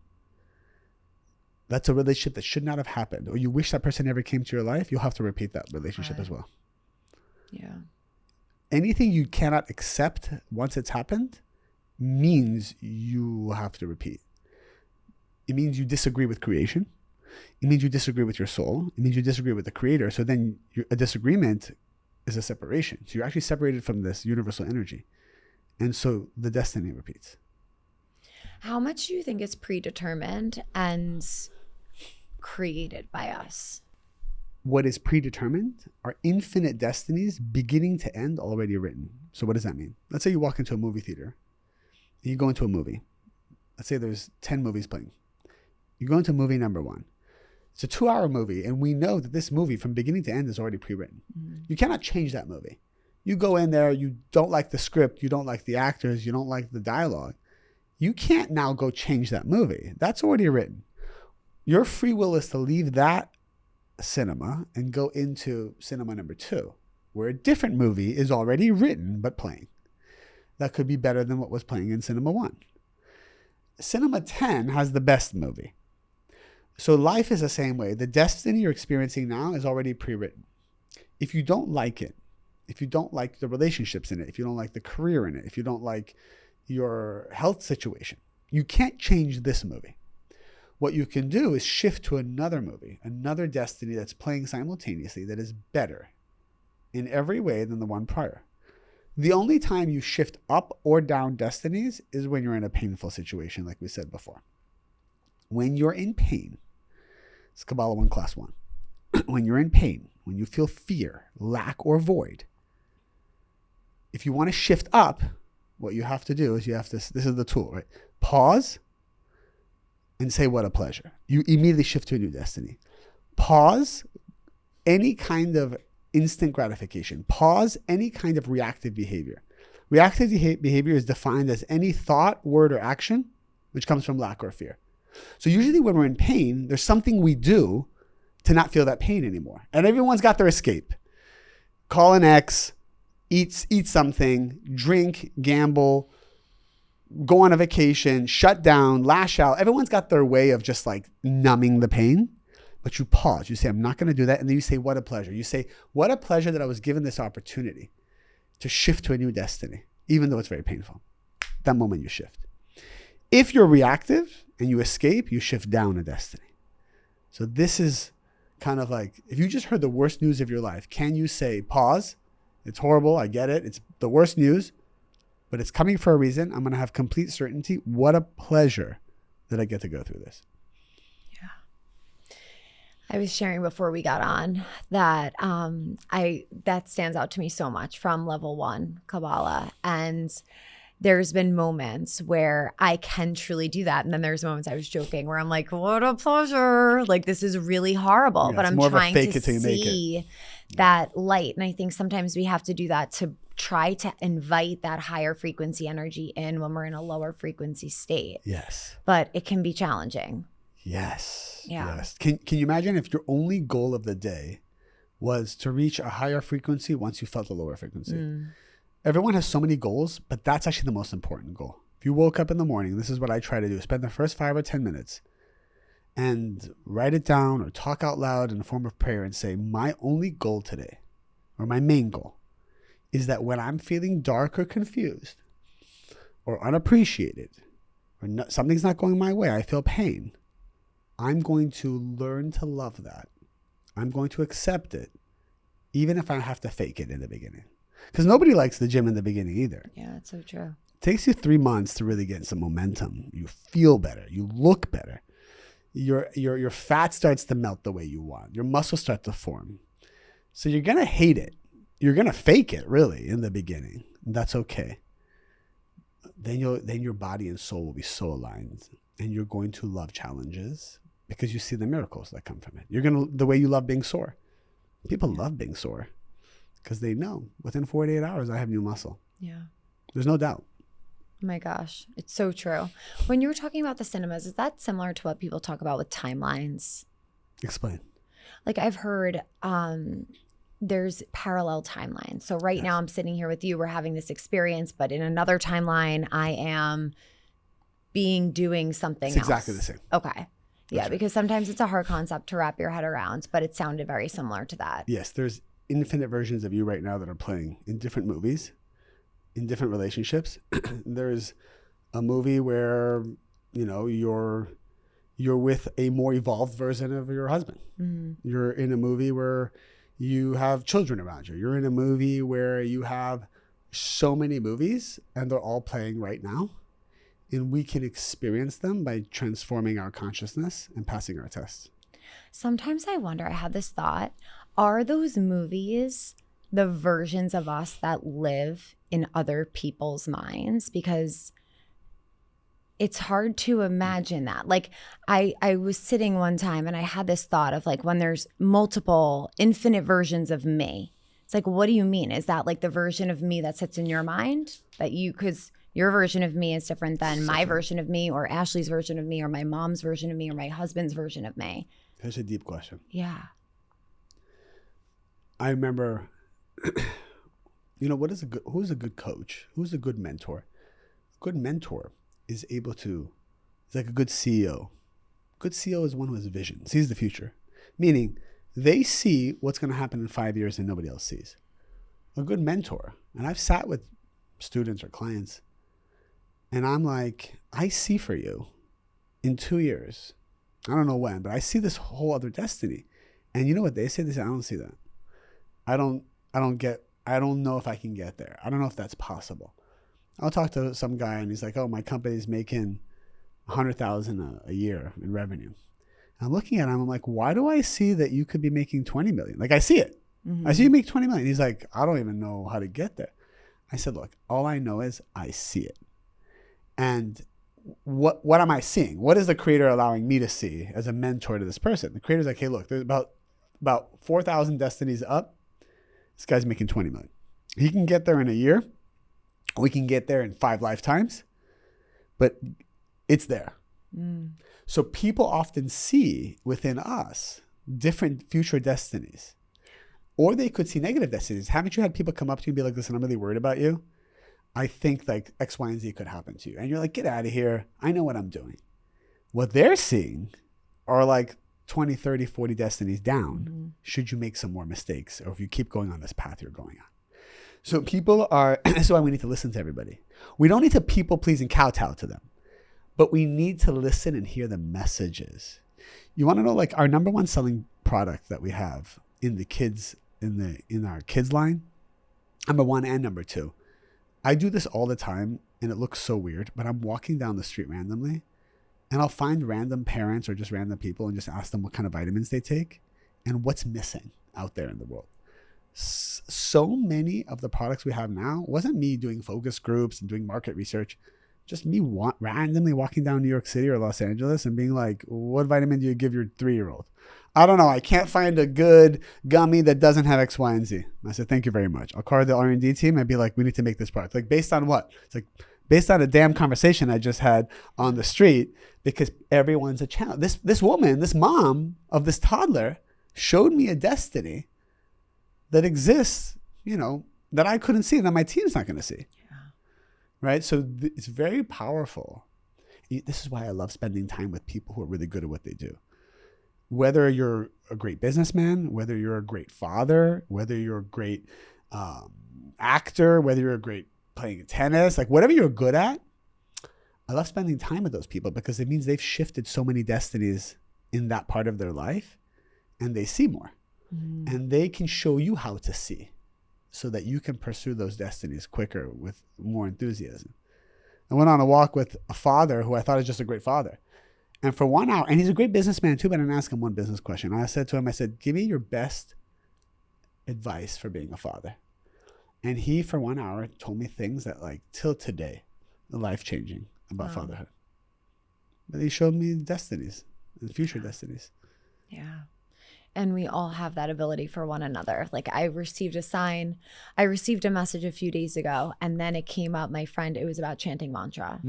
that's a relationship that should not have happened, or you wish that person never came to your life, you'll have to repeat that relationship as well. Yeah. Anything you cannot accept once it's happened means you have to repeat. It means you disagree with creation. It means you disagree with your soul. It means you disagree with the creator. So then a disagreement is a separation. So you're actually separated from this universal energy. And so the destiny repeats. How much do you think is predetermined and created by us? What is predetermined are infinite destinies beginning to end already written. So what does that mean? Let's say you walk into a movie theater. And you go into a movie. Let's say there's 10 movies playing. You go into movie number 1. It's a 2-hour movie, and we know that this movie from beginning to end is already pre-written. You cannot change that movie. You go in there, you don't like the script, you don't like the actors, you don't like the dialogue. You can't now go change that movie. That's already written. Your free will is to leave that cinema and go into cinema number 2, where a different movie is already written but playing. That could be better than what was playing in cinema 1. Cinema 10 has the best movie. So life is the same way. The destiny you're experiencing now is already pre-written. If you don't like it, if you don't like the relationships in it, if you don't like the career in it, if you don't like your health situation, you can't change this movie. What you can do is shift to another movie, another destiny that's playing simultaneously that is better in every way than the one prior. The only time you shift up or down destinies is when you're in a painful situation, like we said before. When you're in pain, it's Kabbalah 1 Class 1. When you're in pain, when you feel fear, lack, or void, if you want to shift up, what you have to do is this is the tool, right? Pause and say, what a pleasure. You immediately shift to a new destiny. Pause any kind of instant gratification. Pause any kind of reactive behavior. Reactive behavior is defined as any thought, word, or action which comes from lack or fear. So usually when we're in pain, there's something we do to not feel that pain anymore. And everyone's got their escape. Call an ex, eat something, drink, gamble, go on a vacation, shut down, lash out. Everyone's got their way of just like numbing the pain. But you pause. You say, I'm not going to do that. And then you say, what a pleasure. You say, what a pleasure that I was given this opportunity to shift to a new destiny, even though it's very painful. That moment you shift. If you're reactive and you escape, you shift down a destiny. So this is kind of like, if you just heard the worst news of your life, can you say, pause? It's horrible. I get it. It's the worst news, but it's coming for a reason. I'm going to have complete certainty. What a pleasure that I get to go through this. I was sharing before we got on that that stands out to me so much from level 1 Kabbalah. And there's been moments where I can truly do that. And then there's moments, I was joking, where I'm like, what a pleasure. Like, this is really horrible, but I'm trying to see that light. And I think sometimes we have to do that to try to invite that higher frequency energy in when we're in a lower frequency state. Yes. But it can be challenging. Yes. Yeah. Yes. Can you imagine if your only goal of the day was to reach a higher frequency once you felt the lower frequency? Everyone has so many goals, but that's actually the most important goal. If you woke up in the morning, this is what I try to do. Spend the first 5 or 10 minutes and write it down or talk out loud in the form of prayer and say, my only goal today, or my main goal, is that when I'm feeling dark or confused or unappreciated or something's not going my way, I feel pain. I'm going to learn to love that. I'm going to accept it, even if I have to fake it in the beginning. Because nobody likes the gym in the beginning either. Yeah, that's so true. It takes you 3 months to really get some momentum. You feel better. You look better. Your fat starts to melt the way you want. Your muscles start to form. So you're going to hate it. You're going to fake it, really, in the beginning. That's okay. Then your body and soul will be so aligned. And you're going to love challenges because you see the miracles that come from it. You're going to, the way you love being sore. People love being sore because they know within 48 hours, I have new muscle. Yeah. There's no doubt. Oh my gosh. It's so true. When you were talking about the cinemas, is that similar to what people talk about with timelines? Explain. Like, I've heard there's parallel timelines. So right now I'm sitting here with you. We're having this experience, but in another timeline, I am doing something else. It's exactly the same. Okay. Yeah, because sometimes it's a hard concept to wrap your head around, but it sounded very similar to that. Yes, there's infinite versions of you right now that are playing in different movies, in different relationships. There's a movie where, you're with a more evolved version of your husband. Mm-hmm. You're in a movie where you have children around you. You're in a movie where you have so many movies and they're all playing right now. And we can experience them by transforming our consciousness and passing our tests. Sometimes I wonder, I had this thought, are those movies the versions of us that live in other people's minds? Because it's hard to imagine that. Like, I was sitting one time and I had this thought of like, when there's multiple infinite versions of me, it's like, what do you mean? Is that like the version of me that sits in your mind that because your version of me is different than my version of me or Ashley's version of me or my mom's version of me or my husband's version of me? That's a deep question. Yeah. I remember, who's a good coach? Who's a good mentor? A good mentor is able to, it's like a good CEO. Good CEO is one who has vision, sees the future. Meaning they see what's going to happen in 5 years and nobody else sees. A good mentor, and I've sat with students or clients, and I'm like, I see for you in 2 years. I don't know when, but I see this whole other destiny. And you know what they say? They say, I don't see that. I don't know if I can get there. I don't know if that's possible. I'll talk to some guy and he's like, oh, my company's making $100,000 a year in revenue. I'm looking at him. I'm like, why do I see that you could be making 20 million? Like, I see it. Mm-hmm. I see you make 20 million. He's like, I don't even know how to get there. I said, look, all I know is I see it. And what am I seeing? What is the creator allowing me to see as a mentor to this person? The creator's like, hey, look, there's about 4,000 destinies up. This guy's making 20 million. He can get there in a year. We can get there in 5 lifetimes. But It's there. Mm. So people often see within us different future destinies, or they could see negative destinies. Haven't you had people come up to you and be like, listen, I'm really worried about you. I think like X, Y, and Z could happen to you. And you're like, get out of here. I know what I'm doing. What they're seeing are like 20, 30, 40 destinies down, should you make some more mistakes, or if you keep going on this path you're going on. So people are, that's why we need to listen to everybody. We don't need to people please and kowtow to them, but we need to listen and hear the messages. You want to know, like, our number one selling product that we have in the kids, in our kids line, number one and number two. I do this all the time and it looks so weird, but I'm walking down the street randomly and I'll find random parents or just random people and just ask them what kind of vitamins they take and what's missing out there in the world. So many of the products we have now wasn't me doing focus groups and doing market research, just me randomly walking down New York City or Los Angeles and being like, what vitamin do you give your 3-year-old? I don't know. I can't find a good gummy that doesn't have X, Y, and Z. I said, thank you very much. I'll call the R&D team and be like, we need to make this product. Like, based on what? It's like, based on a damn conversation I just had on the street, because everyone's a channel. This woman, this mom of this toddler showed me a destiny that exists, you know, that I couldn't see and that my team's not going to see. Yeah. Right? So it's very powerful. This is why I love spending time with people who are really good at what they do. Whether you're a great businessman, whether you're a great father, whether you're a great actor, whether you're a great playing tennis, like whatever you're good at, I love spending time with those people because it means they've shifted so many destinies in that part of their life and they see more. And they can show you how to see so that you can pursue those destinies quicker with more enthusiasm. I went on a walk with a father who I thought is just a great father. And for 1 hour, and he's a great businessman too, but I didn't ask him one business question. I said to him, I said, give me your best advice for being a father. And he, for 1 hour, told me things that, like, till today, are life-changing about fatherhood. But he showed me destinies and future destinies. Yeah. And we all have that ability for one another. Like, I received a message a few days ago, and then it came up, my friend, it was about chanting mantra,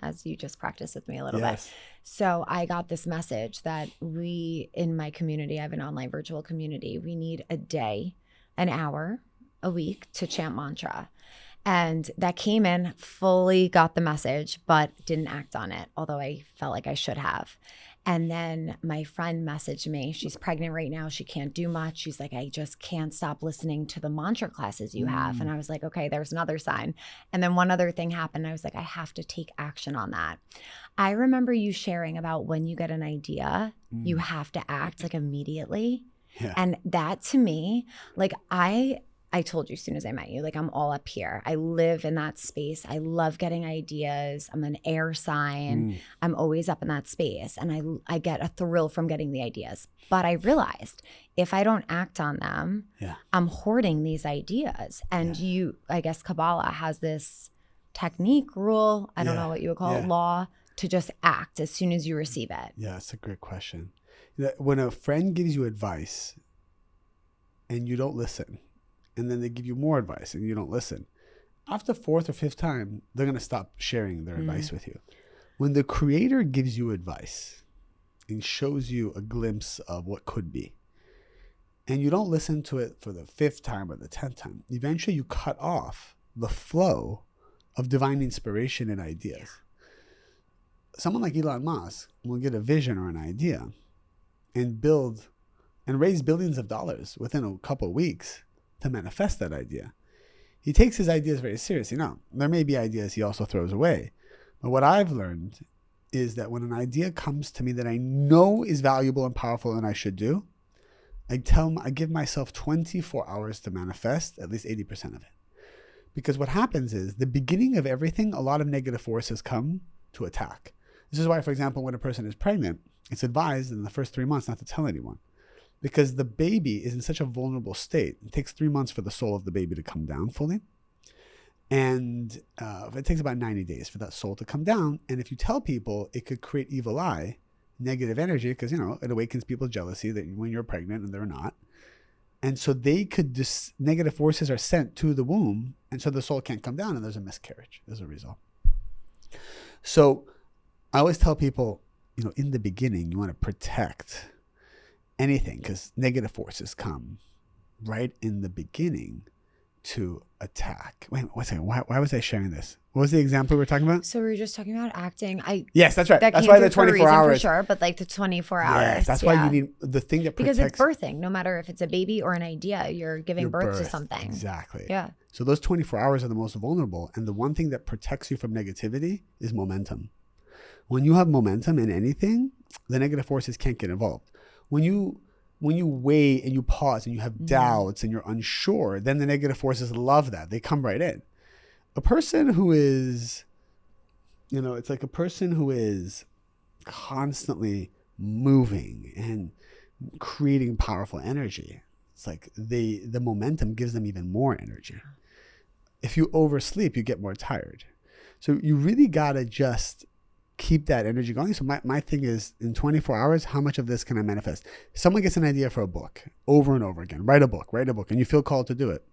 as you just practiced with me a little bit. So I got this message that we, in my community, I have an online virtual community, we need a day, an hour a week to chant mantra. And that came in, fully got the message, but didn't act on it, although I felt like I should have. And then my friend messaged me. She's pregnant right now. She can't do much. She's like, I just can't stop listening to the mantra classes you have. And I was like, okay, there's another sign. And then one other thing happened. I was like, I have to take action on that. I remember you sharing about when you get an idea, you have to act like immediately. Yeah. And that to me, like I told you as soon as I met you, like I'm all up here. I live in that space. I love getting ideas. I'm an air sign. I'm always up in that space. And I get a thrill from getting the ideas. But I realized if I don't act on them, I'm hoarding these ideas. And I guess Kabbalah has this technique, rule, I don't know what you would call it, law, to just act as soon as you receive it. Yeah, that's a great question. When a friend gives you advice and you don't listen, and then they give you more advice and you don't listen, after 4th or 5th time, they're going to stop sharing their advice with you. When the creator gives you advice and shows you a glimpse of what could be, and you don't listen to it for the 5th time or the 10th time, eventually you cut off the flow of divine inspiration and ideas. Someone like Elon Musk will get a vision or an idea and build and raise billions of dollars within a couple of weeks to manifest that idea. He takes his ideas very seriously. Now, there may be ideas he also throws away. But what I've learned is that when an idea comes to me that I know is valuable and powerful and I should do, I give myself 24 hours to manifest at least 80% of it. Because what happens is the beginning of everything, a lot of negative forces come to attack. This is why, for example, when a person is pregnant, it's advised in the first 3 months not to tell anyone. Because the baby is in such a vulnerable state. It takes 3 months for the soul of the baby to come down fully. And it takes about 90 days for that soul to come down. And if you tell people, it could create evil eye, negative energy, because, you know, it awakens people's jealousy that when you're pregnant and they're not. And so negative forces are sent to the womb. And so the soul can't come down and there's a miscarriage as a result. So I always tell people, in the beginning, you want to protect anything because negative forces come right in the beginning to attack. Wait, one second. Why was I sharing this? What was the example we were talking about? So we were just talking about acting. Yes, that's right. That That's came why through the for a 24 reason hours. for sure, but like the 24 hours. Yes, that's why you need the thing that protects. Because it's birthing. No matter if it's a baby or an idea, you're giving birth to something. Exactly. Yeah. So those 24 hours are the most vulnerable. And the one thing that protects you from negativity is momentum. When you have momentum in anything, the negative forces can't get involved. When you wait and you pause and you have doubts and you're unsure, then the negative forces love that. They come right in. A person who is, it's like a person who is constantly moving and creating powerful energy. It's like the momentum gives them even more energy. If you oversleep, you get more tired. So you really got to just keep that energy going. So my thing is, in 24 hours, how much of this can I manifest? Someone gets an idea for a book over and over again. Write a book, and you feel called to do it.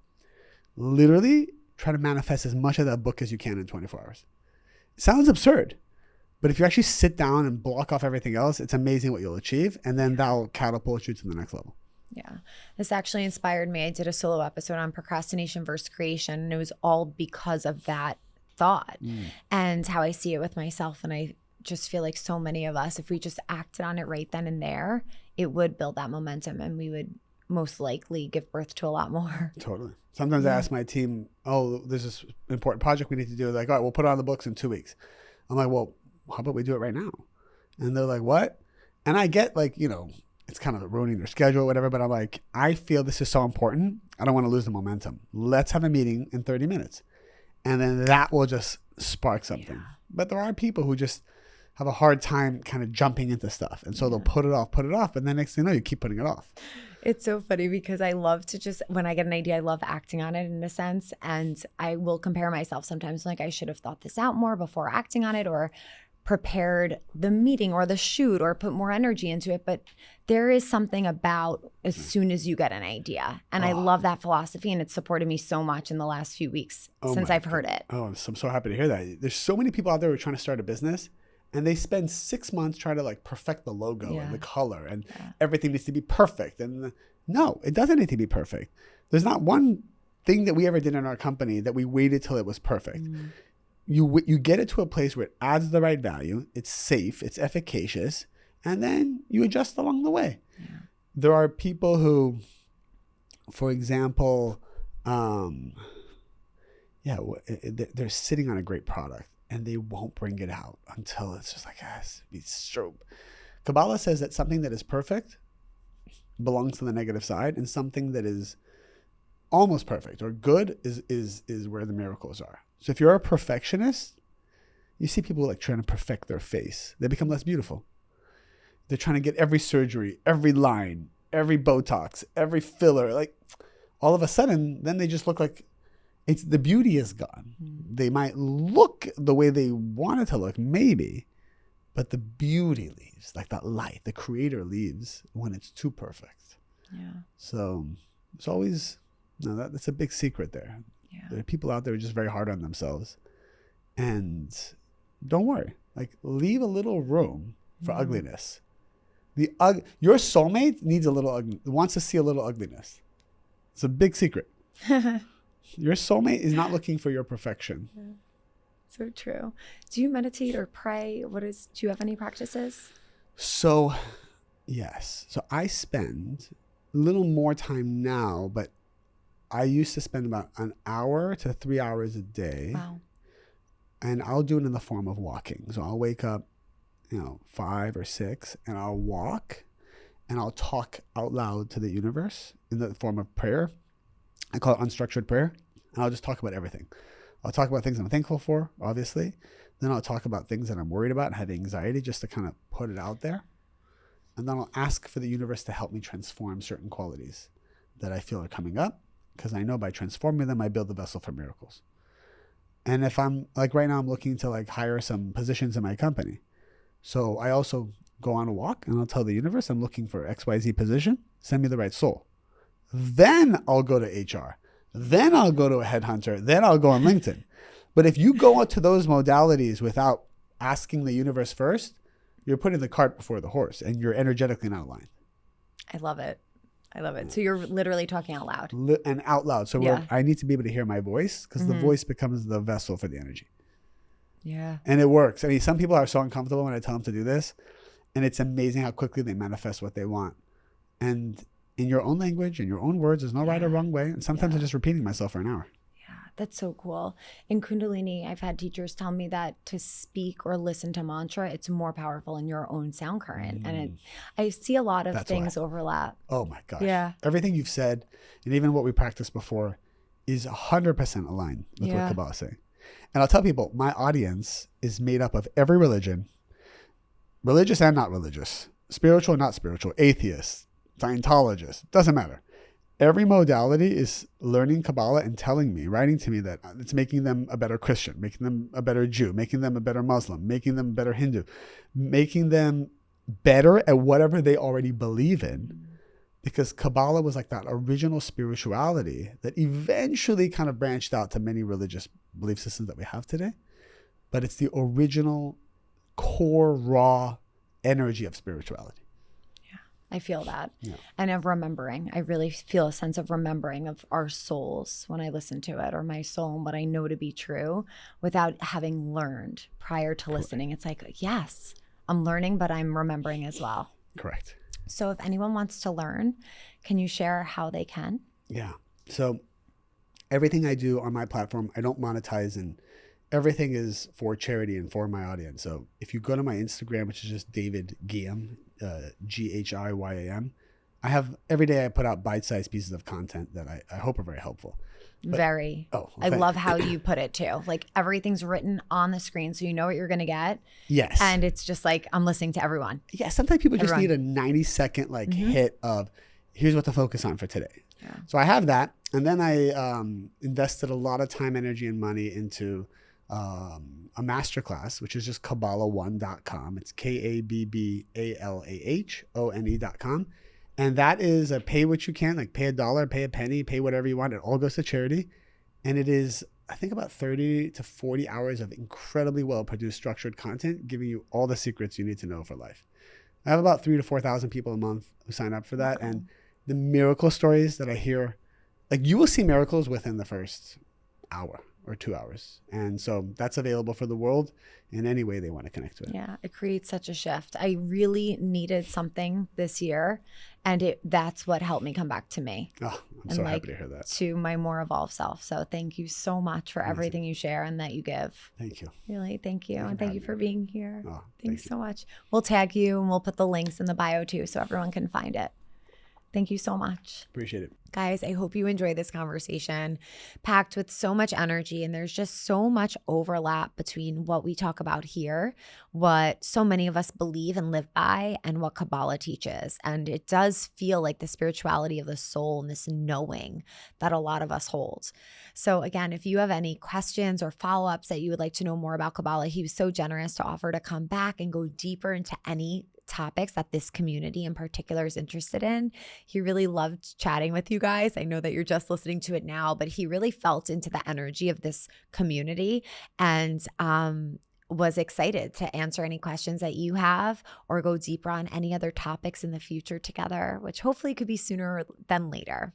Literally try to manifest as much of that book as you can in 24 hours. It sounds absurd, but if you actually sit down and block off everything else, it's amazing what you'll achieve. And then that'll catapult you to the next level. Yeah. This actually inspired me. I did a solo episode on procrastination versus creation, and it was all because of that thought and how I see it with myself. And I just feel like so many of us, if we just acted on it right then and there, it would build that momentum and we would most likely give birth to a lot more. Totally. Sometimes I ask my team, there's this important project we need to do. They're like, all right, we'll put it on the books in 2 weeks. I'm like, well, how about we do it right now? And they're like, what? And I get like, it's kind of ruining their schedule or whatever, but I'm like, I feel this is so important. I don't want to lose the momentum. Let's have a meeting in 30 minutes. And then that will just spark something. Yeah. But there are people who just have a hard time kind of jumping into stuff. And so they'll put it off. And then next thing you know, you keep putting it off. It's so funny because I love to just, when I get an idea, I love acting on it in a sense. And I will compare myself sometimes, like I should have thought this out more before acting on it, or prepared the meeting or the shoot or put more energy into it. But there is something about as soon as you get an idea. And I love that philosophy, and it's supported me so much in the last few weeks since I've heard it. Oh, I'm so happy to hear that. There's so many people out there who are trying to start a business, and they spend 6 months trying to like perfect the logo and the color, and everything needs to be perfect. And no, it doesn't need to be perfect. There's not one thing that we ever did in our company that we waited till it was perfect. You get it to a place where it adds the right value, it's safe, it's efficacious, and then you adjust along the way. Yeah. There are people who, for example, they're sitting on a great product and they won't bring it out until it's just like, Kabbalah says that something that is perfect belongs to the negative side, and something that is almost perfect or good is where the miracles are. So if you're a perfectionist, you see people like trying to perfect their face. They become less beautiful. They're trying to get every surgery, every line, every Botox, every filler. Like all of a sudden, then they just look like the beauty is gone. They might look the way they want it to look, maybe, but the beauty leaves, like that light, the creator leaves when it's too perfect. Yeah. So it's always, that's a big secret there. Yeah. There are people out there who are just very hard on themselves. And don't worry, like leave a little room for ugliness. Your soulmate needs wants to see a little ugliness. It's a big secret. Your soulmate is not looking for your perfection. Yeah. So true. Do you meditate or pray? Do you have any practices? So, yes. So I spend a little more time now, but I used to spend about an hour to 3 hours a day. Wow. And I'll do it in the form of walking. So I'll wake up, 5 or 6, and I'll walk and I'll talk out loud to the universe in the form of prayer. I call it unstructured prayer. And I'll just talk about everything. I'll talk about things I'm thankful for, obviously. Then I'll talk about things that I'm worried about and have anxiety, just to kind of put it out there. And then I'll ask for the universe to help me transform certain qualities that I feel are coming up, because I know by transforming them, I build the vessel for miracles. And if I'm like right now, I'm looking to like hire some positions in my company. So I also go on a walk and I'll tell the universe I'm looking for XYZ position. Send me the right soul. Then I'll go to HR. Then I'll go to a headhunter. Then I'll go on LinkedIn. But if you go out to those modalities without asking the universe first, you're putting the cart before the horse and you're energetically not aligned. I love it. I love it. So you're literally talking out loud. And out loud. So I need to be able to hear my voice because the voice becomes the vessel for the energy. Yeah. And it works. I mean, some people are so uncomfortable when I tell them to do this, and it's amazing how quickly they manifest what they want. And in your own language, in your own words, there's no right or wrong way. And sometimes I'm just repeating myself for an hour. Yeah, that's so cool. In Kundalini, I've had teachers tell me that to speak or listen to mantra, it's more powerful in your own sound current. And I see a lot of things overlap. Oh my gosh. Yeah. Everything you've said, and even what we practiced before, is 100% aligned with what Kabbalah is saying. And I'll tell people, my audience is made up of every religion, religious and not religious, spiritual, not spiritual, atheists, Scientologists, doesn't matter. Every modality is learning Kabbalah and telling me, writing to me that it's making them a better Christian, making them a better Jew, making them a better Muslim, making them a better Hindu, making them better at whatever they already believe in. Because Kabbalah was like that original spirituality that eventually kind of branched out to many religious belief systems that we have today. But it's the original core, raw energy of spirituality. I feel that. Yeah. And of remembering. I really feel a sense of remembering of our souls when I listen to it, or my soul and what I know to be true without having learned prior to listening. It's like, yes, I'm learning, but I'm remembering as well. Correct. So if anyone wants to learn, can you share how they can? Yeah. So everything I do on my platform, I don't monetize, and everything is for charity and for my audience. So if you go to my Instagram, which is just David Ghiyam, Ghiym, I have every day I put out bite-sized pieces of content that I hope are very helpful. But, I love how you put it too. Like everything's written on the screen so you know what you're going to get. Yes. And it's just like, I'm listening to everyone. Yeah. Sometimes people just need a 90-second hit of here's what to focus on for today. Yeah. So I have that. And then I invested a lot of time, energy, and money into a masterclass, which is just Kabbalah1.com. It's KABBALAHONE.com. And that is a pay what you can, like pay $1, pay a penny, pay whatever you want. It all goes to charity. And it is, I think, about 30 to 40 hours of incredibly well-produced, structured content, giving you all the secrets you need to know for life. I have about 3,000 to 4,000 people a month who sign up for that. Okay. And the miracle stories that I hear, like you will see miracles within the first hour or 2 hours. And so that's available for the world in any way they want to connect to it. Yeah, it creates such a shift. I really needed something this year, and that's what helped me come back to me. Oh, I'm so happy to hear that. To my more evolved self. So thank you so much for everything you share and that you give. Thank you. Really, thank you. And thank you for being here. Oh, Thanks so much. We'll tag you and we'll put the links in the bio too so everyone can find it. Thank you so much. Appreciate it. Guys, I hope you enjoyed this conversation, packed with so much energy. And there's just so much overlap between what we talk about here, what so many of us believe and live by, and what Kabbalah teaches. And it does feel like the spirituality of the soul and this knowing that a lot of us hold. So again, if you have any questions or follow-ups that you would like to know more about Kabbalah, he was so generous to offer to come back and go deeper into any topics that this community in particular is interested in. He really loved chatting with you guys. I know that you're just listening to it now, but he really felt into the energy of this community and was excited to answer any questions that you have or go deeper on any other topics in the future together, which hopefully could be sooner than later.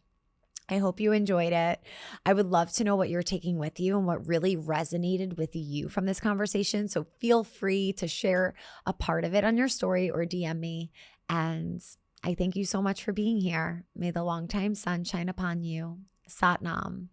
I hope you enjoyed it. I would love to know what you're taking with you and what really resonated with you from this conversation. So feel free to share a part of it on your story or DM me. And I thank you so much for being here. May the longtime sun shine upon you. Sat Nam.